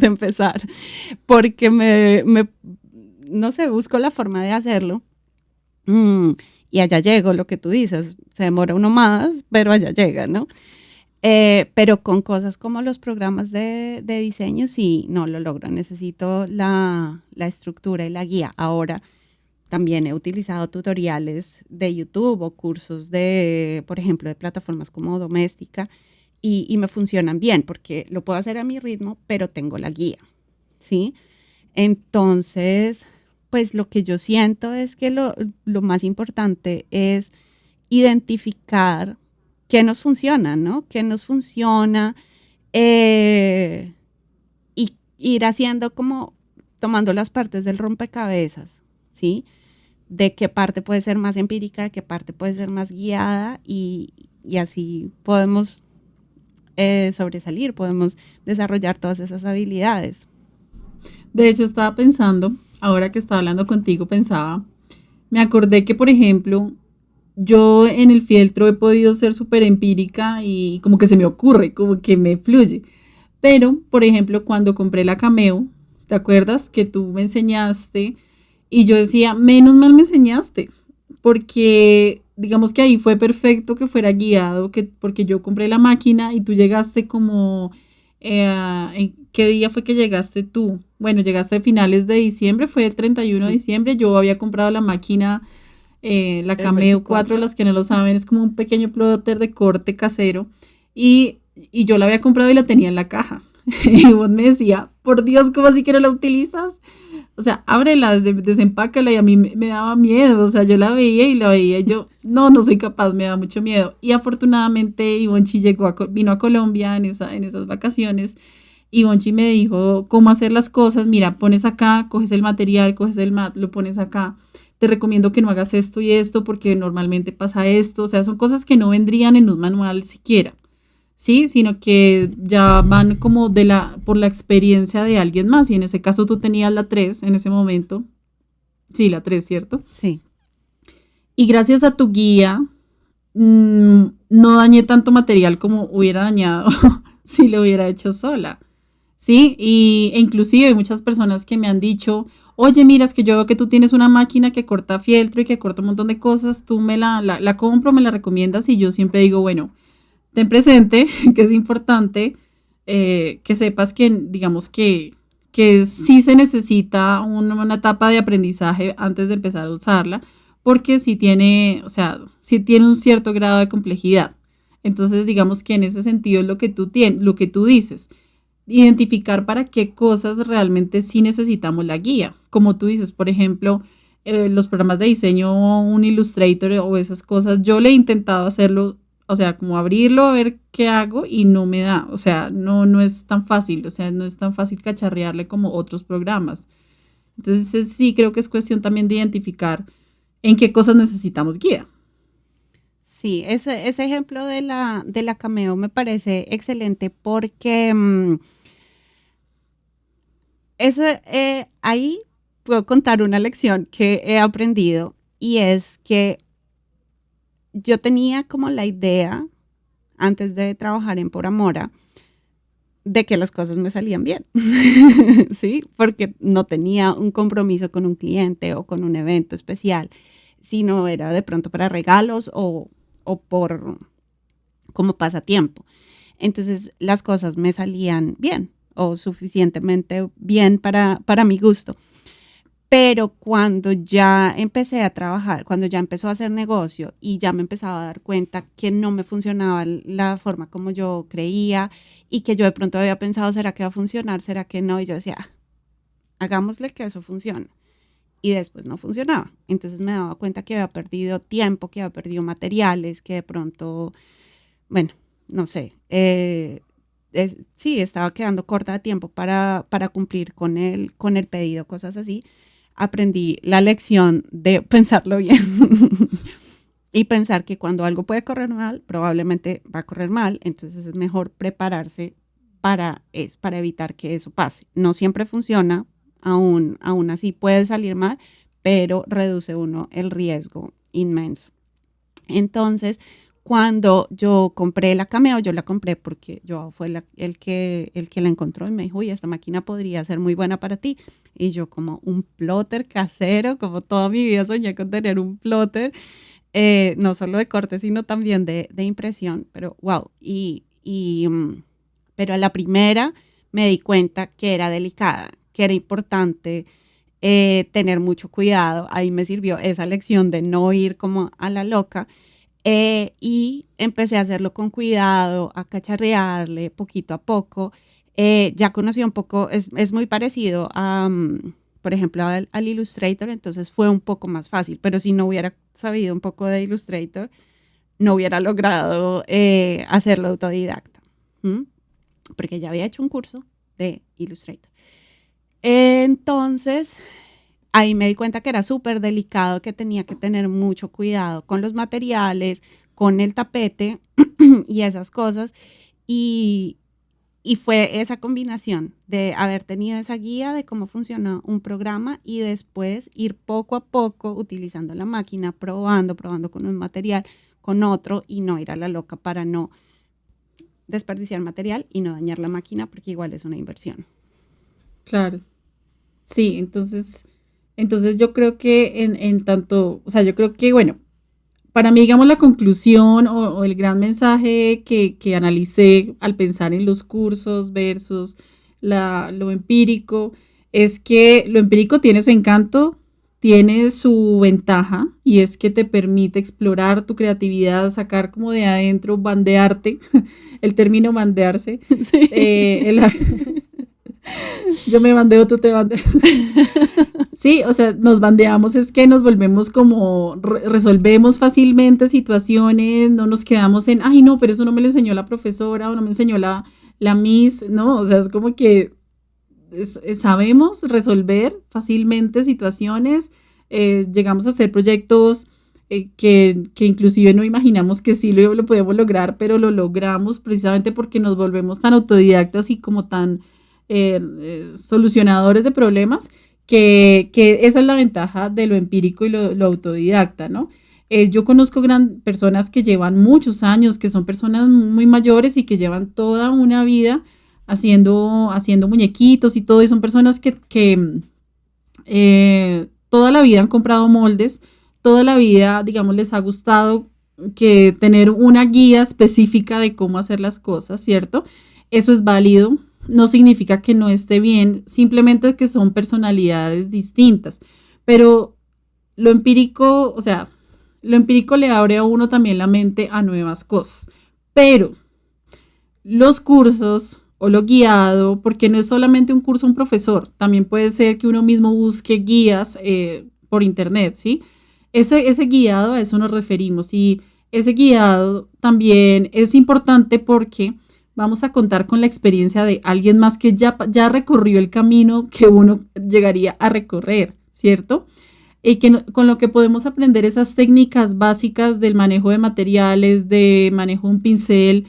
empezar? Porque no sé, busco la forma de hacerlo. Y allá llego, lo que tú dices, se demora uno más, pero allá llega, ¿no? Pero con cosas como los programas de diseño, sí, no lo logro. Necesito la estructura y la guía. Ahora, también he utilizado tutoriales de YouTube o cursos por ejemplo, de plataformas como Doméstica y me funcionan bien porque lo puedo hacer a mi ritmo, pero tengo la guía, ¿sí? Entonces, pues lo que yo siento es que lo más importante es identificar qué nos funciona, ¿no? Qué nos funciona y ir haciendo como tomando las partes del rompecabezas, ¿sí? De qué parte puede ser más empírica, de qué parte puede ser más guiada y así podemos sobresalir, podemos desarrollar todas esas habilidades. De hecho, estaba pensando, ahora que estaba hablando contigo, me acordé que, por ejemplo, yo en el fieltro he podido ser súper empírica y como que se me ocurre, como que me fluye. Pero, por ejemplo, cuando compré la Cameo, ¿te acuerdas que tú me enseñaste? Y yo decía, menos mal me enseñaste, porque digamos que ahí fue perfecto que fuera guiado, porque yo compré la máquina y tú llegaste como ¿qué día fue que llegaste tú? Bueno, llegaste a finales de diciembre, fue el 31 de diciembre. Yo había comprado la máquina, la El Cameo 4, 24. las que no lo saben, es como un pequeño plotter de corte casero. Y yo la había comprado y la tenía en la caja. Y vos me decía, por Dios, ¿cómo así que no la utilizas? O sea, ábrela, desempácala y a mí me daba miedo. O sea, yo la veía y yo, no, no soy capaz, me da mucho miedo. Y afortunadamente Ivonchi vino a Colombia en esas vacaciones. Y Ivonchi me dijo cómo hacer las cosas. Mira, pones acá, coges el material, coges el mat, lo pones acá. Te recomiendo que no hagas esto y esto porque normalmente pasa esto. O sea, son cosas que no vendrían en un manual siquiera. Sí, sino que ya van como por la experiencia de alguien más. Y en ese caso tú tenías la 3 en ese momento. Sí, la 3, ¿cierto? Sí. Y gracias a tu guía, no dañé tanto material como hubiera dañado si lo hubiera hecho sola. Sí, e inclusive hay muchas personas que me han dicho, oye, mira, es que yo veo que tú tienes una máquina que corta fieltro y que corta un montón de cosas, tú la compro, me la recomiendas y yo siempre digo, bueno, ten presente que es importante que sepas que, digamos que sí se necesita una etapa de aprendizaje antes de empezar a usarla, porque sí tiene, o sea, sí tiene un cierto grado de complejidad. Entonces, digamos que en ese sentido es lo que tú dices, identificar para qué cosas realmente sí necesitamos la guía. Como tú dices, por ejemplo, los programas de diseño, un Illustrator o esas cosas, yo le he intentado hacerlo, o sea, como abrirlo a ver qué hago y no me da, o sea, no es tan fácil, o sea, no es tan fácil cacharrearle como otros programas. Entonces, sí, creo que es cuestión también de identificar en qué cosas necesitamos guía. Sí, ese ejemplo de la Cameo me parece excelente porque ahí puedo contar una lección que he aprendido y es que yo tenía como la idea, antes de trabajar en Por Amora, de que las cosas me salían bien, ¿sí? Porque no tenía un compromiso con un cliente o con un evento especial, sino era de pronto para regalos o por como pasatiempo. Entonces las cosas me salían bien o suficientemente bien para mi gusto. Pero cuando ya empecé a trabajar, cuando ya empezó a hacer negocio y ya me empezaba a dar cuenta que no me funcionaba la forma como yo creía y que yo de pronto había pensado, ¿será que va a funcionar? ¿Será que no? Y yo decía, hagámosle que eso funcione. Y después no funcionaba. Entonces me daba cuenta que había perdido tiempo, que había perdido materiales, que de pronto, bueno, no sé, sí, estaba quedando corta de tiempo para cumplir con el pedido, cosas así. Aprendí la lección de pensarlo bien y pensar que cuando algo puede correr mal, probablemente va a correr mal, entonces es mejor prepararse para evitar que eso pase. No siempre funciona, aún así puede salir mal, pero reduce uno el riesgo inmenso. Entonces, cuando yo compré la Cameo, yo la compré porque yo fue el que la encontró y me dijo, uy, esta máquina podría ser muy buena para ti. Y yo como un plotter casero, como toda mi vida soñé con tener un plotter, no solo de corte, sino también de impresión, pero wow. Pero a la primera me di cuenta que era delicada, que era importante tener mucho cuidado. Ahí me sirvió esa lección de no ir como a la loca. Y empecé a hacerlo con cuidado, a cacharrearle poquito a poco. Ya conocí un poco, es muy parecido a, por ejemplo, al Illustrator, entonces fue un poco más fácil, pero si no hubiera sabido un poco de Illustrator, no hubiera logrado hacerlo autodidacta, ¿m? Porque ya había hecho un curso de Illustrator. Entonces, ahí me di cuenta que era súper delicado, que tenía que tener mucho cuidado con los materiales, con el tapete y esas cosas. Y, y fue esa combinación de haber tenido esa guía de cómo funciona un programa y después ir poco a poco utilizando la máquina, probando con un material, con otro y no ir a la loca para no desperdiciar material y no dañar la máquina porque igual es una inversión. Claro. Sí, entonces yo creo que en tanto, o sea, yo creo que, bueno, para mí, digamos, la conclusión o el gran mensaje que analicé al pensar en los cursos versus lo empírico, es que lo empírico tiene su encanto, tiene su ventaja y es que te permite explorar tu creatividad, sacar como de adentro, bandearte, el término bandearse. Sí. eh, el- yo me bandeo, tú te bandeas. Sí, o sea, nos bandeamos, es que nos volvemos como, resolvemos fácilmente situaciones, no nos quedamos en, ay, no, pero eso no me lo enseñó la profesora o no me enseñó la Miss, no, o sea, es como que sabemos resolver fácilmente situaciones, llegamos a hacer proyectos que inclusive no imaginamos que sí lo podemos lograr, pero lo logramos precisamente porque nos volvemos tan autodidactas y como tan solucionadores de problemas que esa es la ventaja de lo empírico y lo autodidacta, ¿no? Yo conozco personas que llevan muchos años, que son personas muy mayores y que llevan toda una vida haciendo muñequitos y todo, y son personas que toda la vida han comprado moldes, toda la vida, digamos, les ha gustado que tener una guía específica de cómo hacer las cosas, ¿cierto? Eso es válido, no significa que no esté bien, simplemente que son personalidades distintas, pero lo empírico, o sea, lo empírico le abre a uno también la mente a nuevas cosas, pero los cursos o lo guiado, porque no es solamente un curso, un profesor, también puede ser que uno mismo busque guías por internet, ¿sí? Ese guiado, a eso nos referimos, y ese guiado también es importante porque vamos a contar con la experiencia de alguien más que ya recorrió el camino que uno llegaría a recorrer, ¿cierto? Y que con lo que podemos aprender esas técnicas básicas del manejo de materiales, de manejo de un pincel,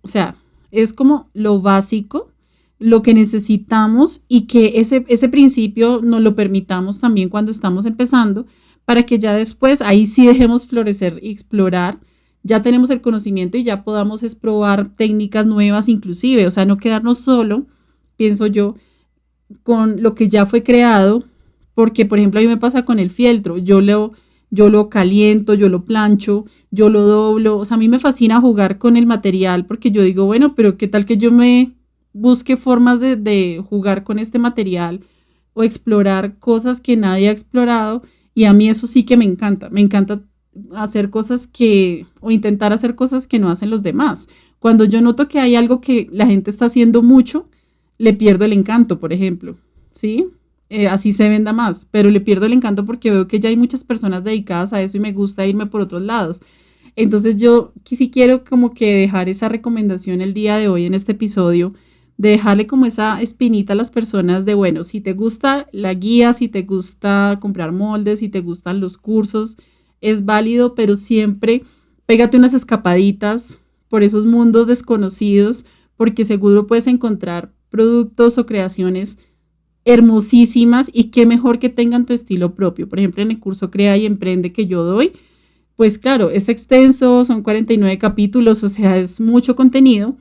o sea, es como lo básico, lo que necesitamos y que ese principio nos lo permitamos también cuando estamos empezando, para que ya después ahí sí dejemos florecer y explorar, ya tenemos el conocimiento y ya podamos probar técnicas nuevas inclusive, o sea, no quedarnos solo, pienso yo, con lo que ya fue creado, porque por ejemplo a mí me pasa con el fieltro, yo lo caliento, yo lo plancho, yo lo doblo, o sea, a mí me fascina jugar con el material porque yo digo, bueno, pero qué tal que yo me busque formas de jugar con este material o explorar cosas que nadie ha explorado, y a mí eso sí que me encanta hacer cosas o intentar hacer cosas que no hacen los demás. Cuando yo noto que hay algo que la gente está haciendo mucho, le pierdo el encanto, por ejemplo, ¿sí? Así se venda más, pero le pierdo el encanto porque veo que ya hay muchas personas dedicadas a eso y me gusta irme por otros lados. Entonces yo sí quiero como que dejar esa recomendación el día de hoy en este episodio, de dejarle como esa espinita a las personas de, bueno, si te gusta la guía, si te gusta comprar moldes, si te gustan los cursos, es válido, pero siempre pégate unas escapaditas por esos mundos desconocidos, porque seguro puedes encontrar productos o creaciones hermosísimas y qué mejor que tengan tu estilo propio. Por ejemplo, en el curso Crea y Emprende que yo doy, pues claro, es extenso, son 49 capítulos, o sea, es mucho contenido,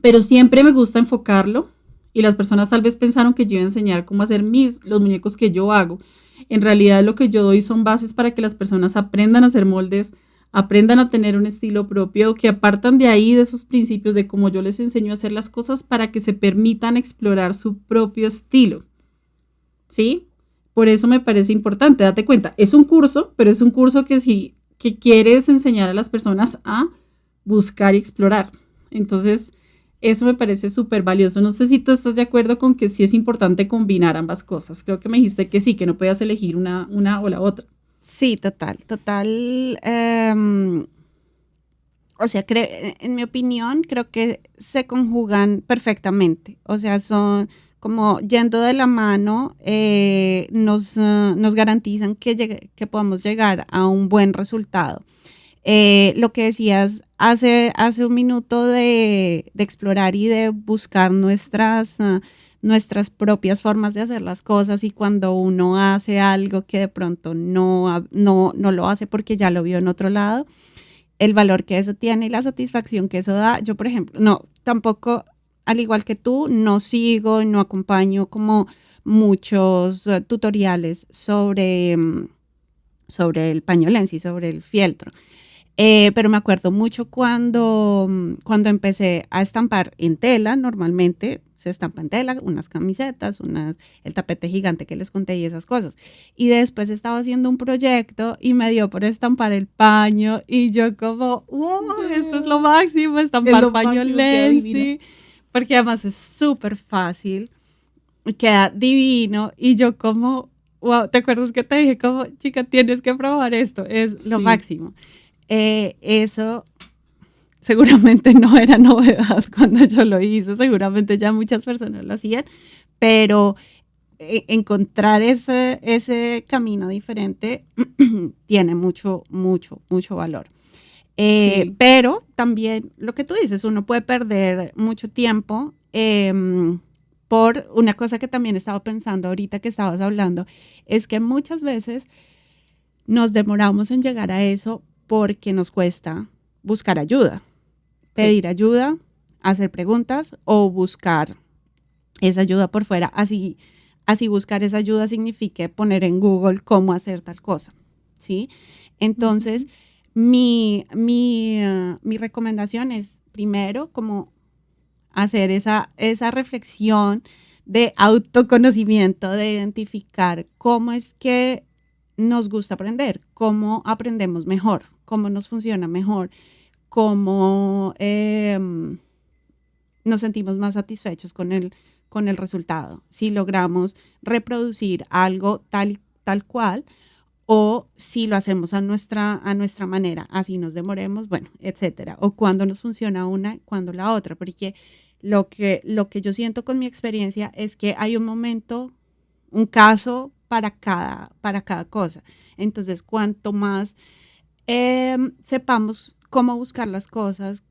pero siempre me gusta enfocarlo y las personas tal vez pensaron que yo iba a enseñar cómo hacer los muñecos que yo hago. En realidad lo que yo doy son bases para que las personas aprendan a hacer moldes, aprendan a tener un estilo propio, que apartan de ahí, de esos principios de cómo yo les enseño a hacer las cosas para que se permitan explorar su propio estilo, ¿sí? Por eso me parece importante, date cuenta, es un curso, pero es un curso que quieres enseñar a las personas a buscar y explorar. Entonces, eso me parece súper valioso. No sé si tú estás de acuerdo con que sí es importante combinar ambas cosas. Creo que me dijiste que sí, que no podías elegir una o la otra. Sí, total, total. O sea, en mi opinión, creo que se conjugan perfectamente. O sea, son como yendo de la mano, nos garantizan que podamos llegar a un buen resultado. Lo que decías hace un minuto de explorar y de buscar nuestras propias formas de hacer las cosas, y cuando uno hace algo que de pronto no lo hace porque ya lo vio en otro lado, el valor que eso tiene y la satisfacción que eso da. Yo, por ejemplo, no, tampoco, al igual que tú, no sigo, no acompaño como muchos tutoriales sobre el pañolense y sobre el fieltro. Pero me acuerdo mucho cuando empecé a estampar en tela, normalmente, se estampa en tela, unas camisetas, el tapete gigante que les conté y esas cosas. Y después estaba haciendo un proyecto y me dio por estampar el paño y yo como, wow, esto es lo máximo, estampar paño Lenzi, porque además es súper fácil, queda divino y yo como, wow, ¿te acuerdas que te dije como, chica, tienes que probar esto? Es lo máximo. Eso seguramente no era novedad cuando yo lo hice, seguramente ya muchas personas lo hacían, pero encontrar ese camino diferente tiene mucho, mucho, mucho valor. Pero también lo que tú dices, uno puede perder mucho tiempo por una cosa que también estaba pensando ahorita que estabas hablando, es que muchas veces nos demoramos en llegar a eso porque nos cuesta buscar ayuda, pedir ayuda, hacer preguntas o buscar esa ayuda por fuera. Así buscar esa ayuda significa poner en Google cómo hacer tal cosa, ¿sí? Entonces, mi recomendación es primero como hacer esa reflexión de autoconocimiento, de identificar cómo es que nos gusta aprender, cómo aprendemos mejor, cómo nos funciona mejor, cómo nos sentimos más satisfechos con el resultado, si logramos reproducir algo tal cual o si lo hacemos a nuestra manera, así nos demoremos, bueno, etcétera, o cuando nos funciona una, cuando la otra, porque lo que yo siento con mi experiencia es que hay un momento, un caso para cada cosa. Entonces, cuanto más sepamos cómo buscar las cosas,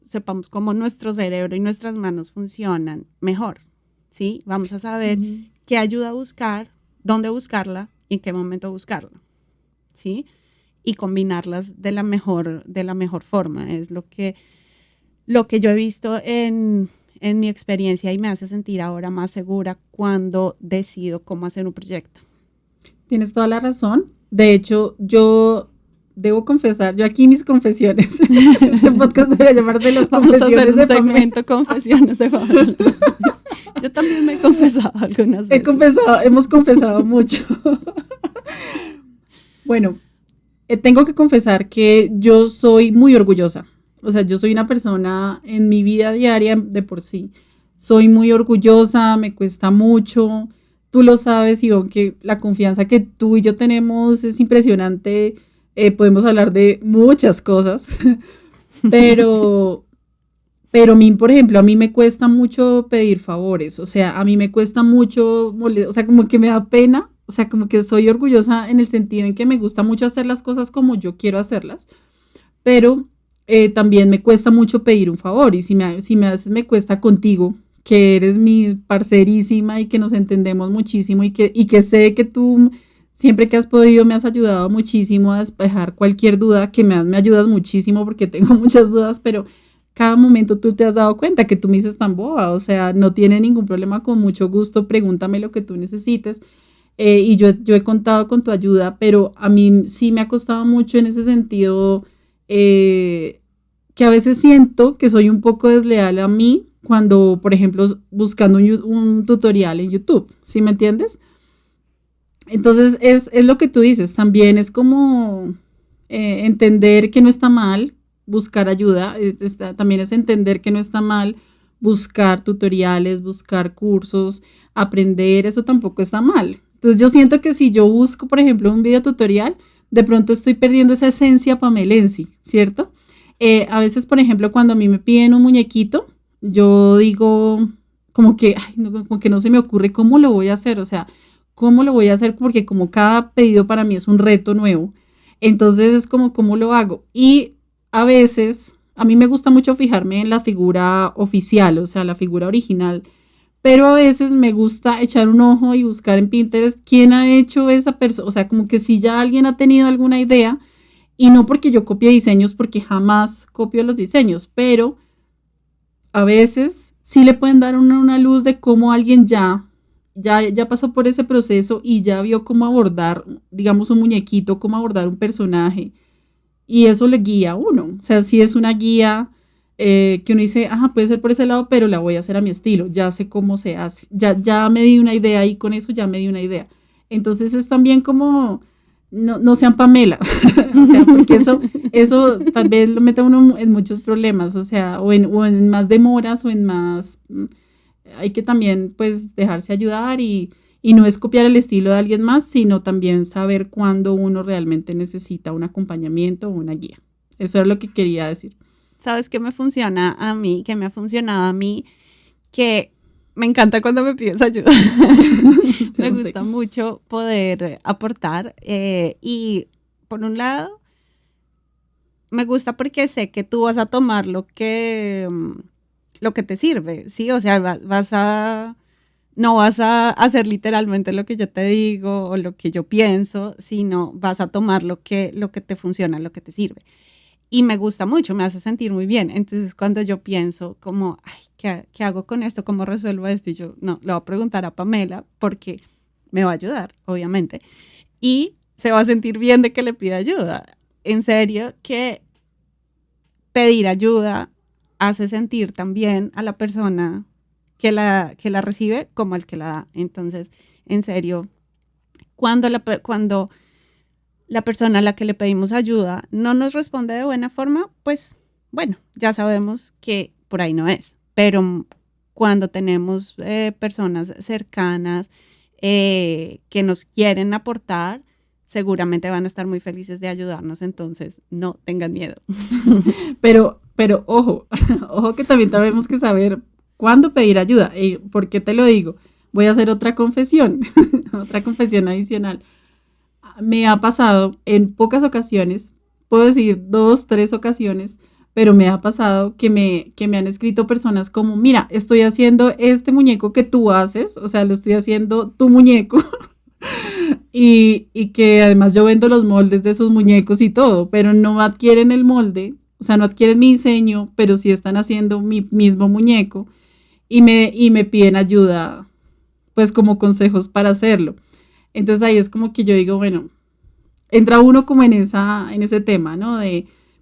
sepamos cómo nuestro cerebro y nuestras manos funcionan, mejor, ¿sí? Vamos a saber qué ayuda a buscar, dónde buscarla y en qué momento buscarla, ¿sí? Y combinarlas de la mejor forma. Es lo que yo he visto en mi experiencia y me hace sentir ahora más segura cuando decido cómo hacer un proyecto. Tienes toda la razón. De hecho, yo debo confesar, yo aquí mis confesiones. Este podcast debería llamarse Las Confesiones de Pamela. Confesiones de Pamela. Yo también me he confesado algunas veces. Hemos confesado mucho. Bueno, tengo que confesar que yo soy muy orgullosa. O sea, yo soy una persona en mi vida diaria de por sí. Soy muy orgullosa, me cuesta mucho. Tú lo sabes, Ivonne, que la confianza que tú y yo tenemos es impresionante. Podemos hablar de muchas cosas, pero a mí, por ejemplo, a mí me cuesta mucho pedir favores, o sea, a mí me cuesta mucho, o sea, como que me da pena, o sea, como que soy orgullosa en el sentido en que me gusta mucho hacer las cosas como yo quiero hacerlas, pero también me cuesta mucho pedir un favor, y si me haces, me cuesta contigo, que eres mi parcerísima y que nos entendemos muchísimo y que sé que tú siempre que has podido me has ayudado muchísimo a despejar cualquier duda, que me ayudas muchísimo porque tengo muchas dudas, pero cada momento tú te has dado cuenta que tú me dices tan boba, o sea, no tiene ningún problema, con mucho gusto, pregúntame lo que tú necesites. Y yo he contado con tu ayuda, pero a mí sí me ha costado mucho en ese sentido, que a veces siento que soy un poco desleal a mí cuando, por ejemplo, buscando un tutorial en YouTube, ¿sí me entiendes? Entonces es lo que tú dices, también es como entender que no está mal buscar ayuda, también es entender que no está mal buscar tutoriales, buscar cursos, aprender, eso tampoco está mal. Entonces yo siento que si yo busco, por ejemplo, un video tutorial, de pronto estoy perdiendo esa esencia pamelense, ¿cierto? A veces, por ejemplo, cuando a mí me piden un muñequito, yo digo como que, como que no se me ocurre cómo lo voy a hacer, o sea, ¿cómo lo voy a hacer? Porque como cada pedido para mí es un reto nuevo, entonces es como, ¿cómo lo hago? Y a veces, a mí me gusta mucho fijarme en la figura oficial, o sea, la figura original, pero a veces me gusta echar un ojo y buscar en Pinterest quién ha hecho esa persona, o sea, como que si ya alguien ha tenido alguna idea, y no porque yo copie diseños, porque jamás copio los diseños, pero a veces sí le pueden dar una luz de cómo alguien ya pasó por ese proceso y ya vio cómo abordar, digamos, un muñequito, cómo abordar un personaje, y eso le guía a uno. O sea, sí es una guía que uno dice, puede ser por ese lado, pero la voy a hacer a mi estilo, ya sé cómo se hace, ya me di una idea y con eso ya me di una idea. Entonces es también como, no sean Pamela, o sea, porque eso tal vez lo mete a uno en muchos problemas, o sea, o en más demoras o en más, hay que también pues dejarse ayudar y no es copiar el estilo de alguien más, sino también saber cuándo uno realmente necesita un acompañamiento o una guía. Eso es lo que quería decir. ¿Sabes qué me funciona a mí? ¿Qué me ha funcionado a mí? Que me encanta cuando me pides ayuda. Me Yo sé. gusta mucho poder aportar. Y por un lado, me gusta porque sé que tú vas a tomar lo que te sirve, ¿sí? O sea, no vas a hacer literalmente lo que yo te digo o lo que yo pienso, sino vas a tomar lo que te funciona, lo que te sirve. Y me gusta mucho, me hace sentir muy bien. Entonces, cuando yo pienso como, ay, ¿qué hago con esto? ¿Cómo resuelvo esto? Y yo, no, le voy a preguntar a Pamela porque me va a ayudar, obviamente. Y se va a sentir bien de que le pida ayuda. En serio, que pedir ayuda hace sentir también a la persona que la recibe como al que la da. Entonces, en serio, cuando la persona a la que le pedimos ayuda no nos responde de buena forma, pues bueno, ya sabemos que por ahí no es. Pero cuando tenemos personas cercanas que nos quieren aportar, seguramente van a estar muy felices de ayudarnos, entonces no tengan miedo. Pero ojo, ojo que también tenemos que saber cuándo pedir ayuda. ¿Por qué te lo digo? Voy a hacer otra confesión, otra confesión adicional. Me ha pasado en pocas ocasiones, puedo decir 2, 3 ocasiones, pero me ha pasado que me han escrito personas como, mira, estoy haciendo este muñeco que tú haces, o sea, lo estoy haciendo tu muñeco, y que además yo vendo los moldes de esos muñecos y todo, pero no adquieren el molde, o sea, no adquieren mi diseño, pero sí están haciendo mi mismo muñeco y me piden ayuda, pues como consejos para hacerlo. Entonces ahí es como que yo digo, bueno, entra uno como en ese tema, ¿no?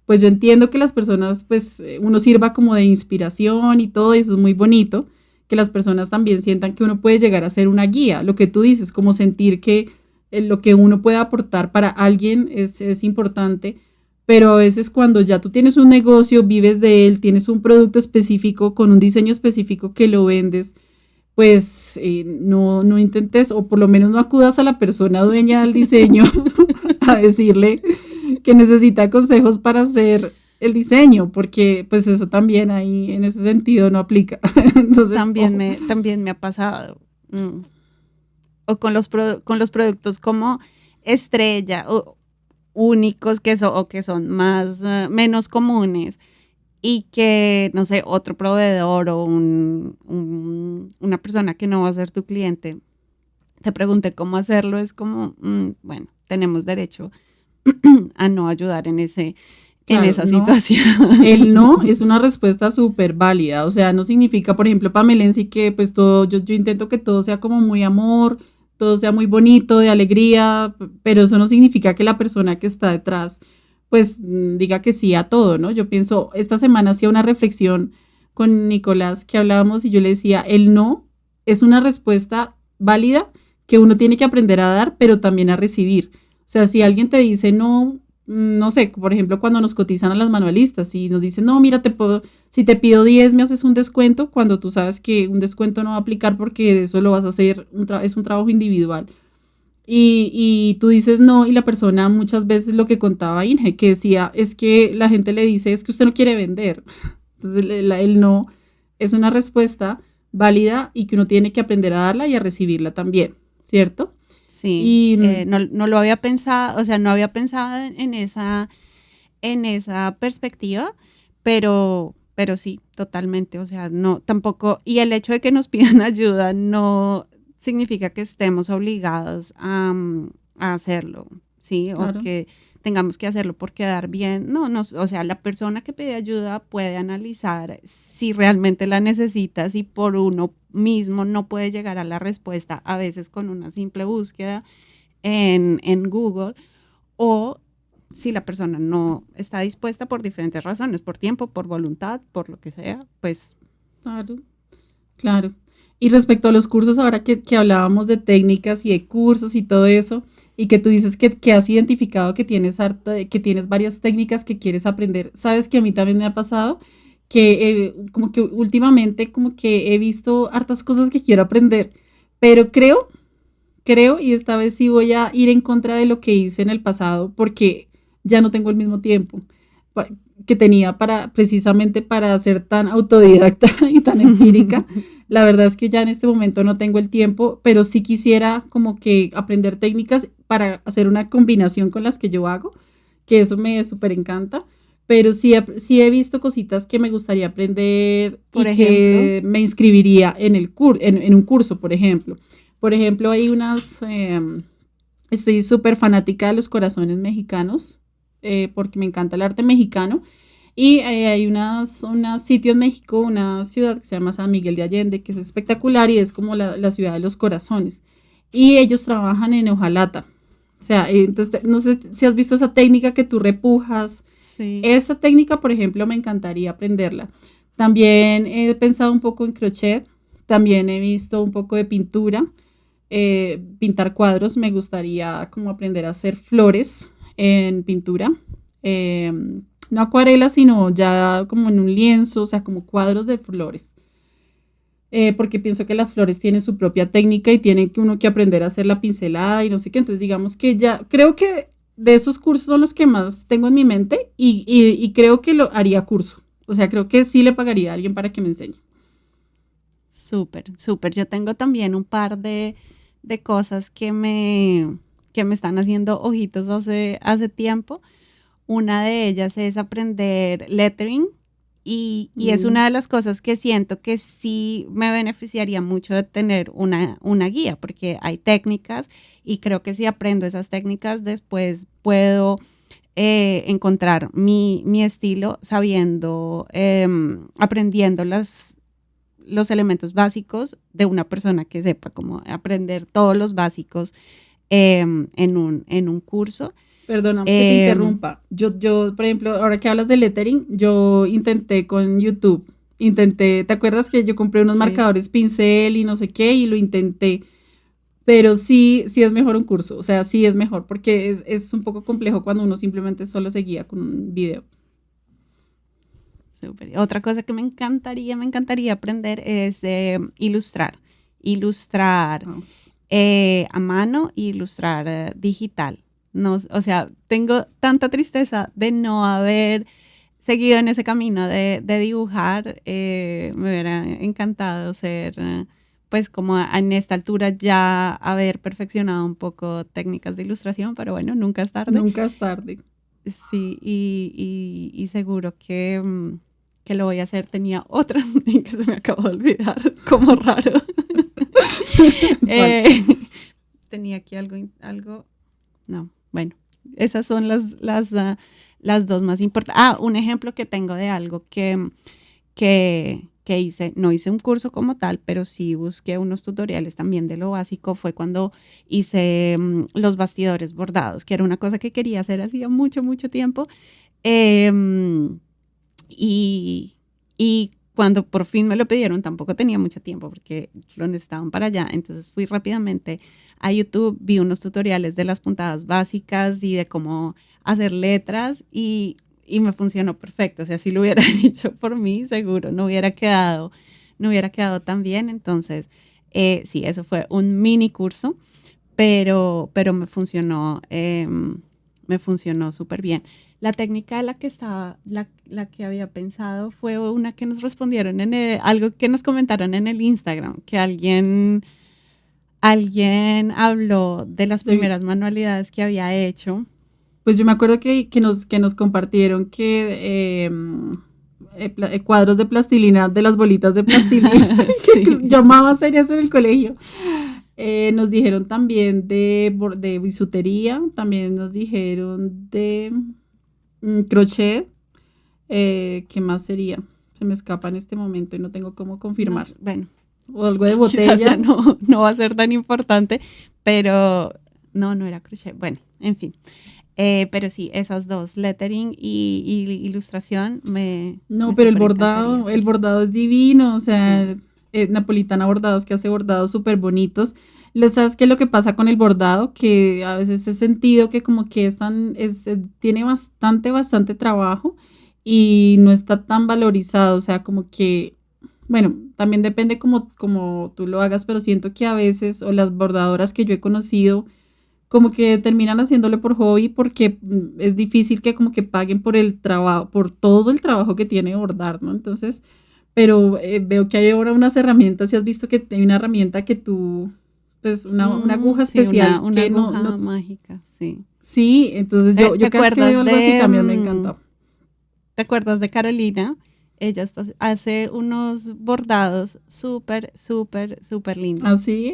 Pues yo entiendo que las personas, pues uno sirva como de inspiración y todo, y eso es muy bonito, que las personas también sientan que uno puede llegar a ser una guía, lo que tú dices, como sentir que lo que uno puede aportar para alguien es importante, pero a veces cuando ya tú tienes un negocio, vives de él, tienes un producto específico con un diseño específico que lo vendes, pues no intentes, o por lo menos no acudas a la persona dueña del diseño a decirle que necesita consejos para hacer el diseño, porque pues eso también ahí en ese sentido no aplica. Entonces, ojo. También me ha pasado. O con los productos como estrella o únicos o que son más, menos comunes y que, no sé, otro proveedor o una persona que no va a ser tu cliente te pregunte cómo hacerlo, es como, bueno, tenemos derecho a no ayudar en Claro, esa no. situación. El no es una respuesta súper válida, o sea, no significa, por ejemplo, Pamelensi, que pues todo, yo intento que todo sea como muy amor, todo sea muy bonito, de alegría, pero eso no significa que la persona que está detrás, pues diga que sí a todo, ¿no? Yo pienso, esta semana hacía una reflexión con Nicolás que hablábamos y yo le decía, el no es una respuesta válida que uno tiene que aprender a dar, pero también a recibir. O sea, si alguien te dice no, no sé, por ejemplo, cuando nos cotizan a las manualistas y nos dicen, no, mira, si te pido 10 me haces un descuento, cuando tú sabes que un descuento no va a aplicar porque eso lo vas a hacer, es un trabajo individual. Y tú dices no, y la persona muchas veces lo que contaba Inge, que decía, es que la gente le dice, es que usted no quiere vender. Entonces el no es una respuesta válida y que uno tiene que aprender a darla y a recibirla también, ¿cierto? Sí, Y no lo había pensado, o sea, no había pensado en esa perspectiva, pero sí, totalmente, o sea, no, tampoco, y el hecho de que nos pidan ayuda no significa que estemos obligados a hacerlo, ¿sí? O claro, que tengamos que hacerlo por quedar bien, no, no, o sea, la persona que pide ayuda puede analizar si realmente la necesita, si por uno mismo no puede llegar a la respuesta, a veces con una simple búsqueda en Google, o si la persona no está dispuesta por diferentes razones, por tiempo, por voluntad, por lo que sea, pues... Claro, claro. Y respecto a los cursos, ahora que hablábamos de técnicas y de cursos y todo eso, y que tú dices que has identificado que tienes que tienes varias técnicas que quieres aprender, sabes que a mí también me ha pasado que como que últimamente como que he visto hartas cosas que quiero aprender, pero creo, y esta vez sí voy a ir en contra de lo que hice en el pasado, porque ya no tengo el mismo tiempo pa- que tenía precisamente para ser tan autodidacta y tan empírica. La verdad es que ya en este momento no tengo el tiempo, pero sí quisiera como que aprender técnicas para hacer una combinación con las que yo hago, que eso me súper encanta. Pero sí he visto cositas que me gustaría aprender Por y ejemplo, que me inscribiría en un curso, por ejemplo. Por ejemplo, hay estoy súper fanática de los corazones mexicanos, porque me encanta el arte mexicano. Y hay un sitio en México, una ciudad que se llama San Miguel de Allende, que es espectacular y es como la ciudad de los corazones. Y ellos trabajan en hojalata. O sea, entonces, no sé si has visto esa técnica que tú repujas. sí. Esa técnica, por ejemplo, me encantaría aprenderla. También he pensado un poco en crochet, también he visto un poco de pintura, pintar cuadros, me gustaría como aprender a hacer flores en pintura. Eh, no acuarela, sino ya como en un lienzo, o sea, como cuadros de flores. Porque pienso que las flores tienen su propia técnica y tienen que uno que aprender a hacer la pincelada y no sé qué. Entonces, digamos que ya, creo que de esos cursos son los que más tengo en mi mente y creo que lo haría curso. O sea, creo que sí le pagaría a alguien para que me enseñe. Súper, súper. Yo tengo también un par de cosas que me están haciendo ojitos hace tiempo. Una de ellas es aprender lettering y es Mm, una de las cosas que siento que sí me beneficiaría mucho de tener una guía, porque hay técnicas y creo que si aprendo esas técnicas después puedo encontrar mi estilo sabiendo, aprendiendo los elementos básicos de una persona que sepa cómo aprender todos los básicos en un curso. Perdóname que te Em, interrumpa. Por ejemplo, ahora que hablas de lettering, yo intenté con YouTube. ¿Te acuerdas que yo compré unos sí, marcadores pincel y no sé qué? Y lo intenté. Pero sí es mejor un curso, o sea, sí es mejor porque es un poco complejo cuando uno simplemente solo se guía con un video. súper. Otra cosa que me encantaría aprender es ilustrar. Ilustrar Ah, a mano e ilustrar digital. No, o sea, tengo tanta tristeza de no haber seguido en ese camino de dibujar. Me hubiera encantado ser, pues como en esta altura ya haber perfeccionado un poco técnicas de ilustración, pero bueno, nunca es tarde. nunca es tarde. Sí, y seguro que lo voy a hacer. Tenía otra que se me acabó de olvidar, como raro. ¿Cuál? Eh, tenía aquí algo, no, bueno, esas son las dos más importantes. Ah, un ejemplo que tengo de algo que hice, no hice un curso como tal, pero sí busqué unos tutoriales también de lo básico, fue cuando hice los bastidores bordados, que era una cosa que quería hacer hacía mucho, mucho tiempo. Em, y, y cuando por fin me lo pidieron, tampoco tenía mucho tiempo porque lo necesitaban para allá. Entonces fui rápidamente a YouTube, vi unos tutoriales de las puntadas básicas y de cómo hacer letras y me funcionó perfecto. O sea, si lo hubieran hecho por mí, seguro no hubiera quedado tan bien. Entonces, sí, eso fue un mini curso, pero me funcionó súper bien. La técnica de la que estaba, la que había pensado fue una que nos respondieron algo que nos comentaron en el Instagram, que alguien habló de las De- primeras manualidades que había hecho. pues yo me acuerdo que nos compartieron cuadros de plastilina, de las bolitas de plastilina, que Sí. llamaba a hacer eso en el colegio. Nos dijeron también de bisutería, también nos dijeron de crochet. ¿Qué más sería? Se me escapa en este momento y no tengo cómo No, confirmar. bueno, O algo de quizás ya botellas. no va a ser tan importante, pero no era crochet. Bueno, en fin. Pero sí, esas dos, lettering y ilustración, No, me pero el súper encantaría bordado, el hacer. bordado es divino, o Mm. sea, Napolitana Bordados que hace bordados súper bonitos. ¿Sabes qué es lo que pasa con el bordado? Que a veces he sentido que como que tiene bastante trabajo y no está tan valorizado, o sea, como que, bueno, también depende como tú lo hagas, pero siento que a veces, o las bordadoras que yo he conocido, como que terminan haciéndolo por hobby porque es difícil que como que paguen por el trabajo, por todo el trabajo que tiene bordar, ¿no? Entonces, pero veo que hay ahora unas herramientas, si has visto que hay una herramienta que tú, pues una aguja Sí, especial una que aguja mágica, sí. sí, entonces ¿Te yo cada vez que veo acuerdas algo así de, también me encanta. ¿te acuerdas de Carolina? Ella hace unos bordados súper lindos. Así,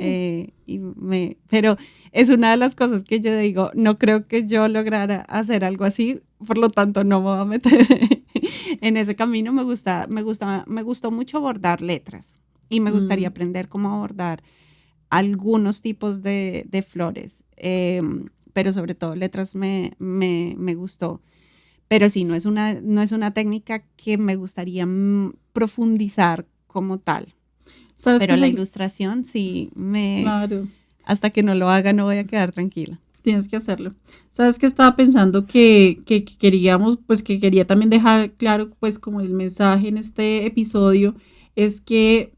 Pero es una de las cosas que yo digo, no creo que yo lograra hacer algo así, por lo tanto no me voy a meter en ese camino. Me gustó mucho bordar letras y me gustaría mm, aprender cómo abordar algunos tipos de flores, pero sobre todo letras me gustó. Pero sí, no es una técnica que me gustaría profundizar como tal. sabes Pero que la se, ilustración sí claro. hasta que no lo haga no voy a quedar tranquila. Tienes que hacerlo. Sabes que estaba pensando que queríamos, pues que quería también dejar claro, pues como el mensaje en este episodio, es que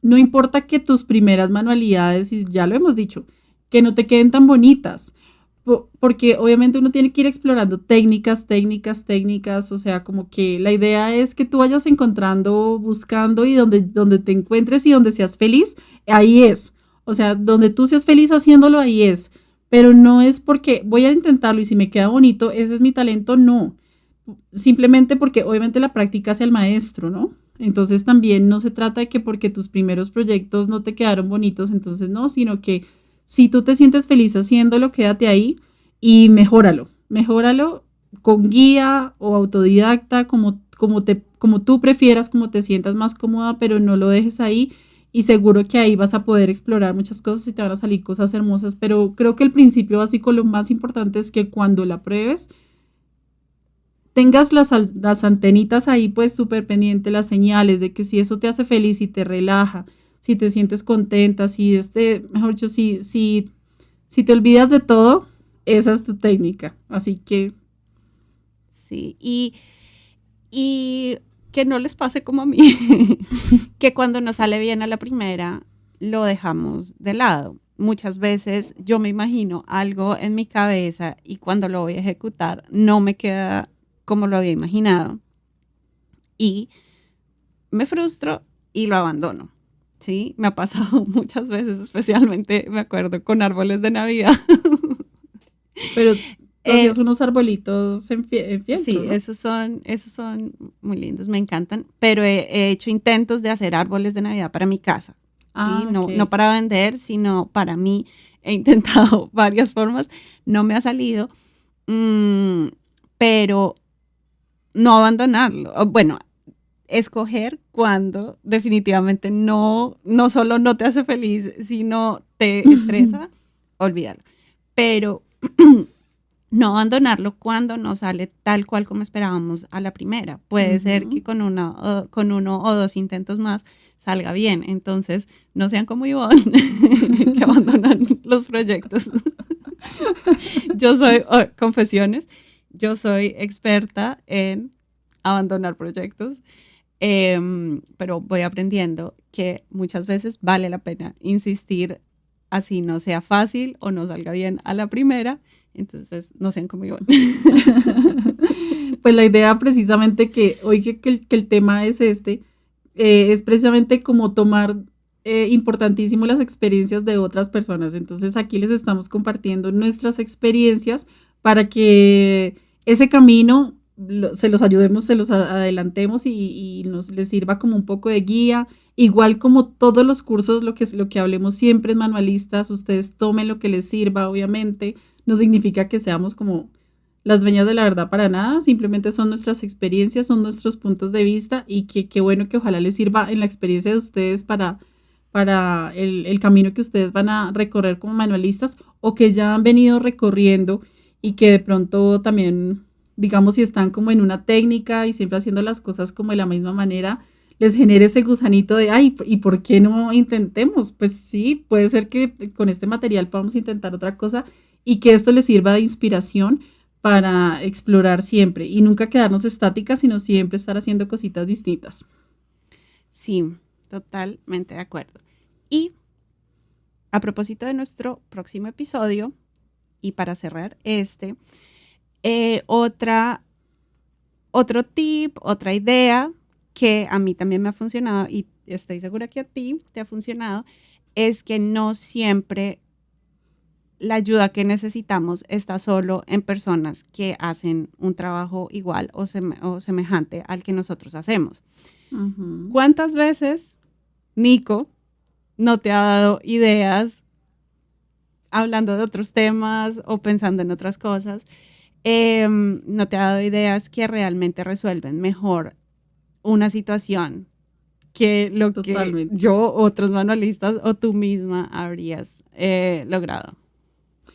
no importa que tus primeras manualidades, y ya lo hemos dicho, que no te queden tan bonitas, porque obviamente uno tiene que ir explorando técnicas, o sea, como que la idea es que tú vayas encontrando, buscando y donde te encuentres y donde seas feliz, ahí es. O sea, donde tú seas feliz haciéndolo, ahí es. Pero no es porque voy a intentarlo y si me queda bonito, ese es mi talento, no. Simplemente porque obviamente la práctica hace al maestro, ¿no? Entonces también no se trata de que porque tus primeros proyectos no te quedaron bonitos, entonces no, sino que si tú te sientes feliz haciéndolo, quédate ahí y mejóralo con guía o autodidacta, como tú prefieras, como te sientas más cómoda, pero no lo dejes ahí y seguro que ahí vas a poder explorar muchas cosas y te van a salir cosas hermosas, pero creo que el principio básico, lo más importante es que cuando la pruebes, tengas las antenitas ahí pues súper pendiente, las señales de que si eso te hace feliz y te relaja, si te sientes contenta, mejor dicho, si te olvidas de todo, esa es tu técnica. Así que, Sí, y que no les pase como a mí, que cuando nos sale bien a la primera, lo dejamos de lado. Muchas veces yo me imagino algo en mi cabeza y cuando lo voy a ejecutar no me queda como lo había imaginado y me frustro y lo abandono. Sí, me ha pasado muchas veces, especialmente me acuerdo con árboles de Navidad. pero tú Eh, hacías unos arbolitos en fieltro, Sí, ¿no? esos son muy lindos, me encantan, pero he hecho intentos de hacer árboles de Navidad para mi casa, ¿sí? Ah, ok. No para vender, sino para mí. He intentado varias formas, no me ha salido, mm, pero no abandonarlo. Bueno, escoger cuando definitivamente no solo no te hace feliz, sino te estresa, olvídalo. Pero no abandonarlo cuando no sale tal cual como esperábamos a la primera. Puede ser que Ujú. con uno o dos intentos más salga bien. Entonces, no sean como Ivonne, que abandonan los proyectos. Yo soy, confesiones, yo soy experta en abandonar proyectos, pero voy aprendiendo que muchas veces vale la pena insistir así no sea fácil o no salga bien a la primera. Entonces, no sean como Ivonne. Pues la idea precisamente que hoy que el tema es es precisamente como tomar importantísimo las experiencias de otras personas. Entonces aquí les estamos compartiendo nuestras experiencias para que ese camino se los ayudemos, se los adelantemos y nos les sirva como un poco de guía. Igual como todos los cursos, lo que hablemos siempre es manualistas, ustedes tomen lo que les sirva, obviamente. No significa que seamos como las dueñas de la verdad para nada, simplemente son nuestras experiencias, son nuestros puntos de vista y que qué bueno que ojalá les sirva en la experiencia de ustedes para el camino que ustedes van a recorrer como manualistas o que ya han venido recorriendo y que de pronto también, digamos, si están como en una técnica y siempre haciendo las cosas como de la misma manera, les genere ese gusanito de, ay, ¿y por qué no intentemos? Pues sí, puede ser que con este material podamos intentar otra cosa y que esto les sirva de inspiración para explorar siempre y nunca quedarnos estáticas, sino siempre estar haciendo cositas distintas. Sí, totalmente de acuerdo. Y a propósito de nuestro próximo episodio, y para cerrar otro tip, otra idea que a mí también me ha funcionado y estoy segura que a ti te ha funcionado, es que no siempre la ayuda que necesitamos está solo en personas que hacen un trabajo igual o semejante al que nosotros hacemos. Ujú. ¿Cuántas veces, Nico, no te ha dado ideas hablando de otros temas o pensando en otras cosas? No te ha dado ideas que realmente resuelven mejor una situación que lo que Totalmente. yo, otros manualistas o tú misma habrías logrado.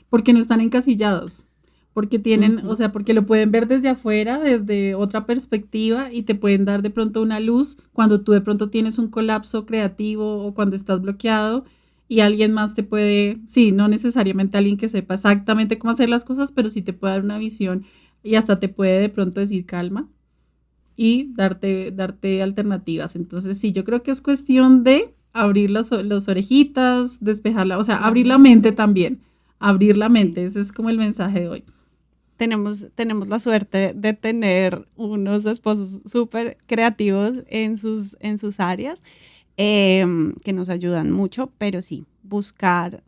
Porque no están encasillados, porque tienen, o Ujú. sea, porque lo pueden ver desde afuera, desde otra perspectiva y te pueden dar de pronto una luz cuando tú de pronto tienes un colapso creativo o cuando estás bloqueado y alguien más te puede, sí, no necesariamente alguien que sepa exactamente cómo hacer las cosas, pero sí te puede dar una visión y hasta te puede de pronto decir calma y darte alternativas. Entonces, sí, yo creo que es cuestión de abrir las orejitas, despejarla, o sea, La abrir la mente mente. también, abrir la Sí. mente, ese es como el mensaje de hoy. Tenemos la suerte de tener unos esposos súper creativos en sus áreas que nos ayudan mucho, pero sí, buscar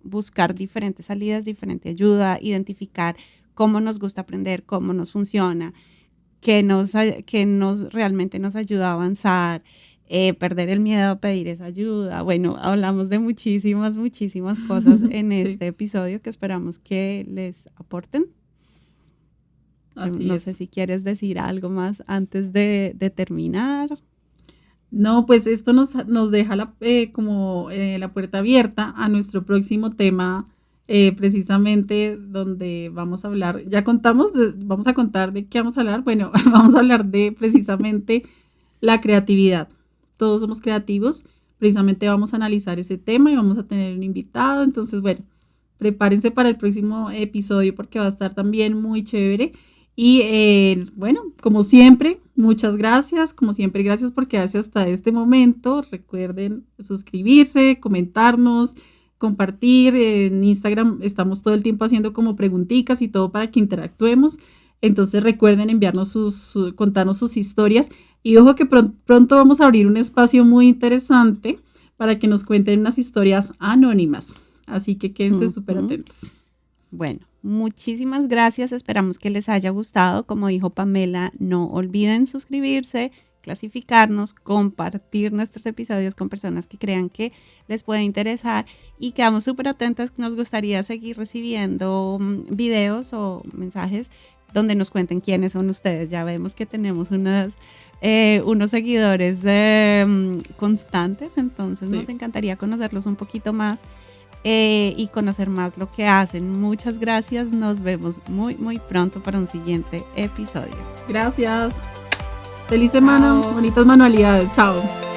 diferentes salidas, diferente ayuda, identificar cómo nos gusta aprender, cómo nos funciona, qué nos realmente nos ayuda a avanzar, perder el miedo a pedir esa ayuda. Bueno, hablamos de muchísimas cosas en Sí, este episodio que esperamos que les aporten. así No sé es. si quieres decir algo más antes de terminar. No, pues esto nos deja la puerta abierta a nuestro próximo tema, precisamente donde vamos a hablar, ya contamos, vamos a contar de qué vamos a hablar. Bueno, vamos a hablar de precisamente la creatividad. Todos somos creativos, precisamente vamos a analizar ese tema y vamos a tener un invitado. Entonces, bueno, prepárense para el próximo episodio porque va a estar también muy chévere. Y bueno, como siempre, muchas gracias. Como siempre, gracias por quedarse hasta este momento. Recuerden suscribirse, comentarnos, compartir. En Instagram estamos todo el tiempo haciendo como preguntitas y todo para que interactuemos. Entonces recuerden enviarnos contarnos sus historias. Y ojo que pronto vamos a abrir un espacio muy interesante para que nos cuenten unas historias anónimas. Así que quédense súper Ujú. atentos. Bueno, muchísimas gracias. Esperamos que les haya gustado. Como dijo Pamela, no olviden suscribirse, clasificarnos, compartir nuestros episodios con personas que crean que les puede interesar y quedamos súper atentas. Nos gustaría seguir recibiendo videos o mensajes donde nos cuenten quiénes son ustedes. Ya vemos que tenemos unos seguidores constantes, entonces nos Sí. encantaría conocerlos un poquito más y conocer más lo que hacen. Muchas gracias, nos vemos muy pronto para un siguiente episodio. Gracias. Feliz semana, Chao. bonitas manualidades. Chao.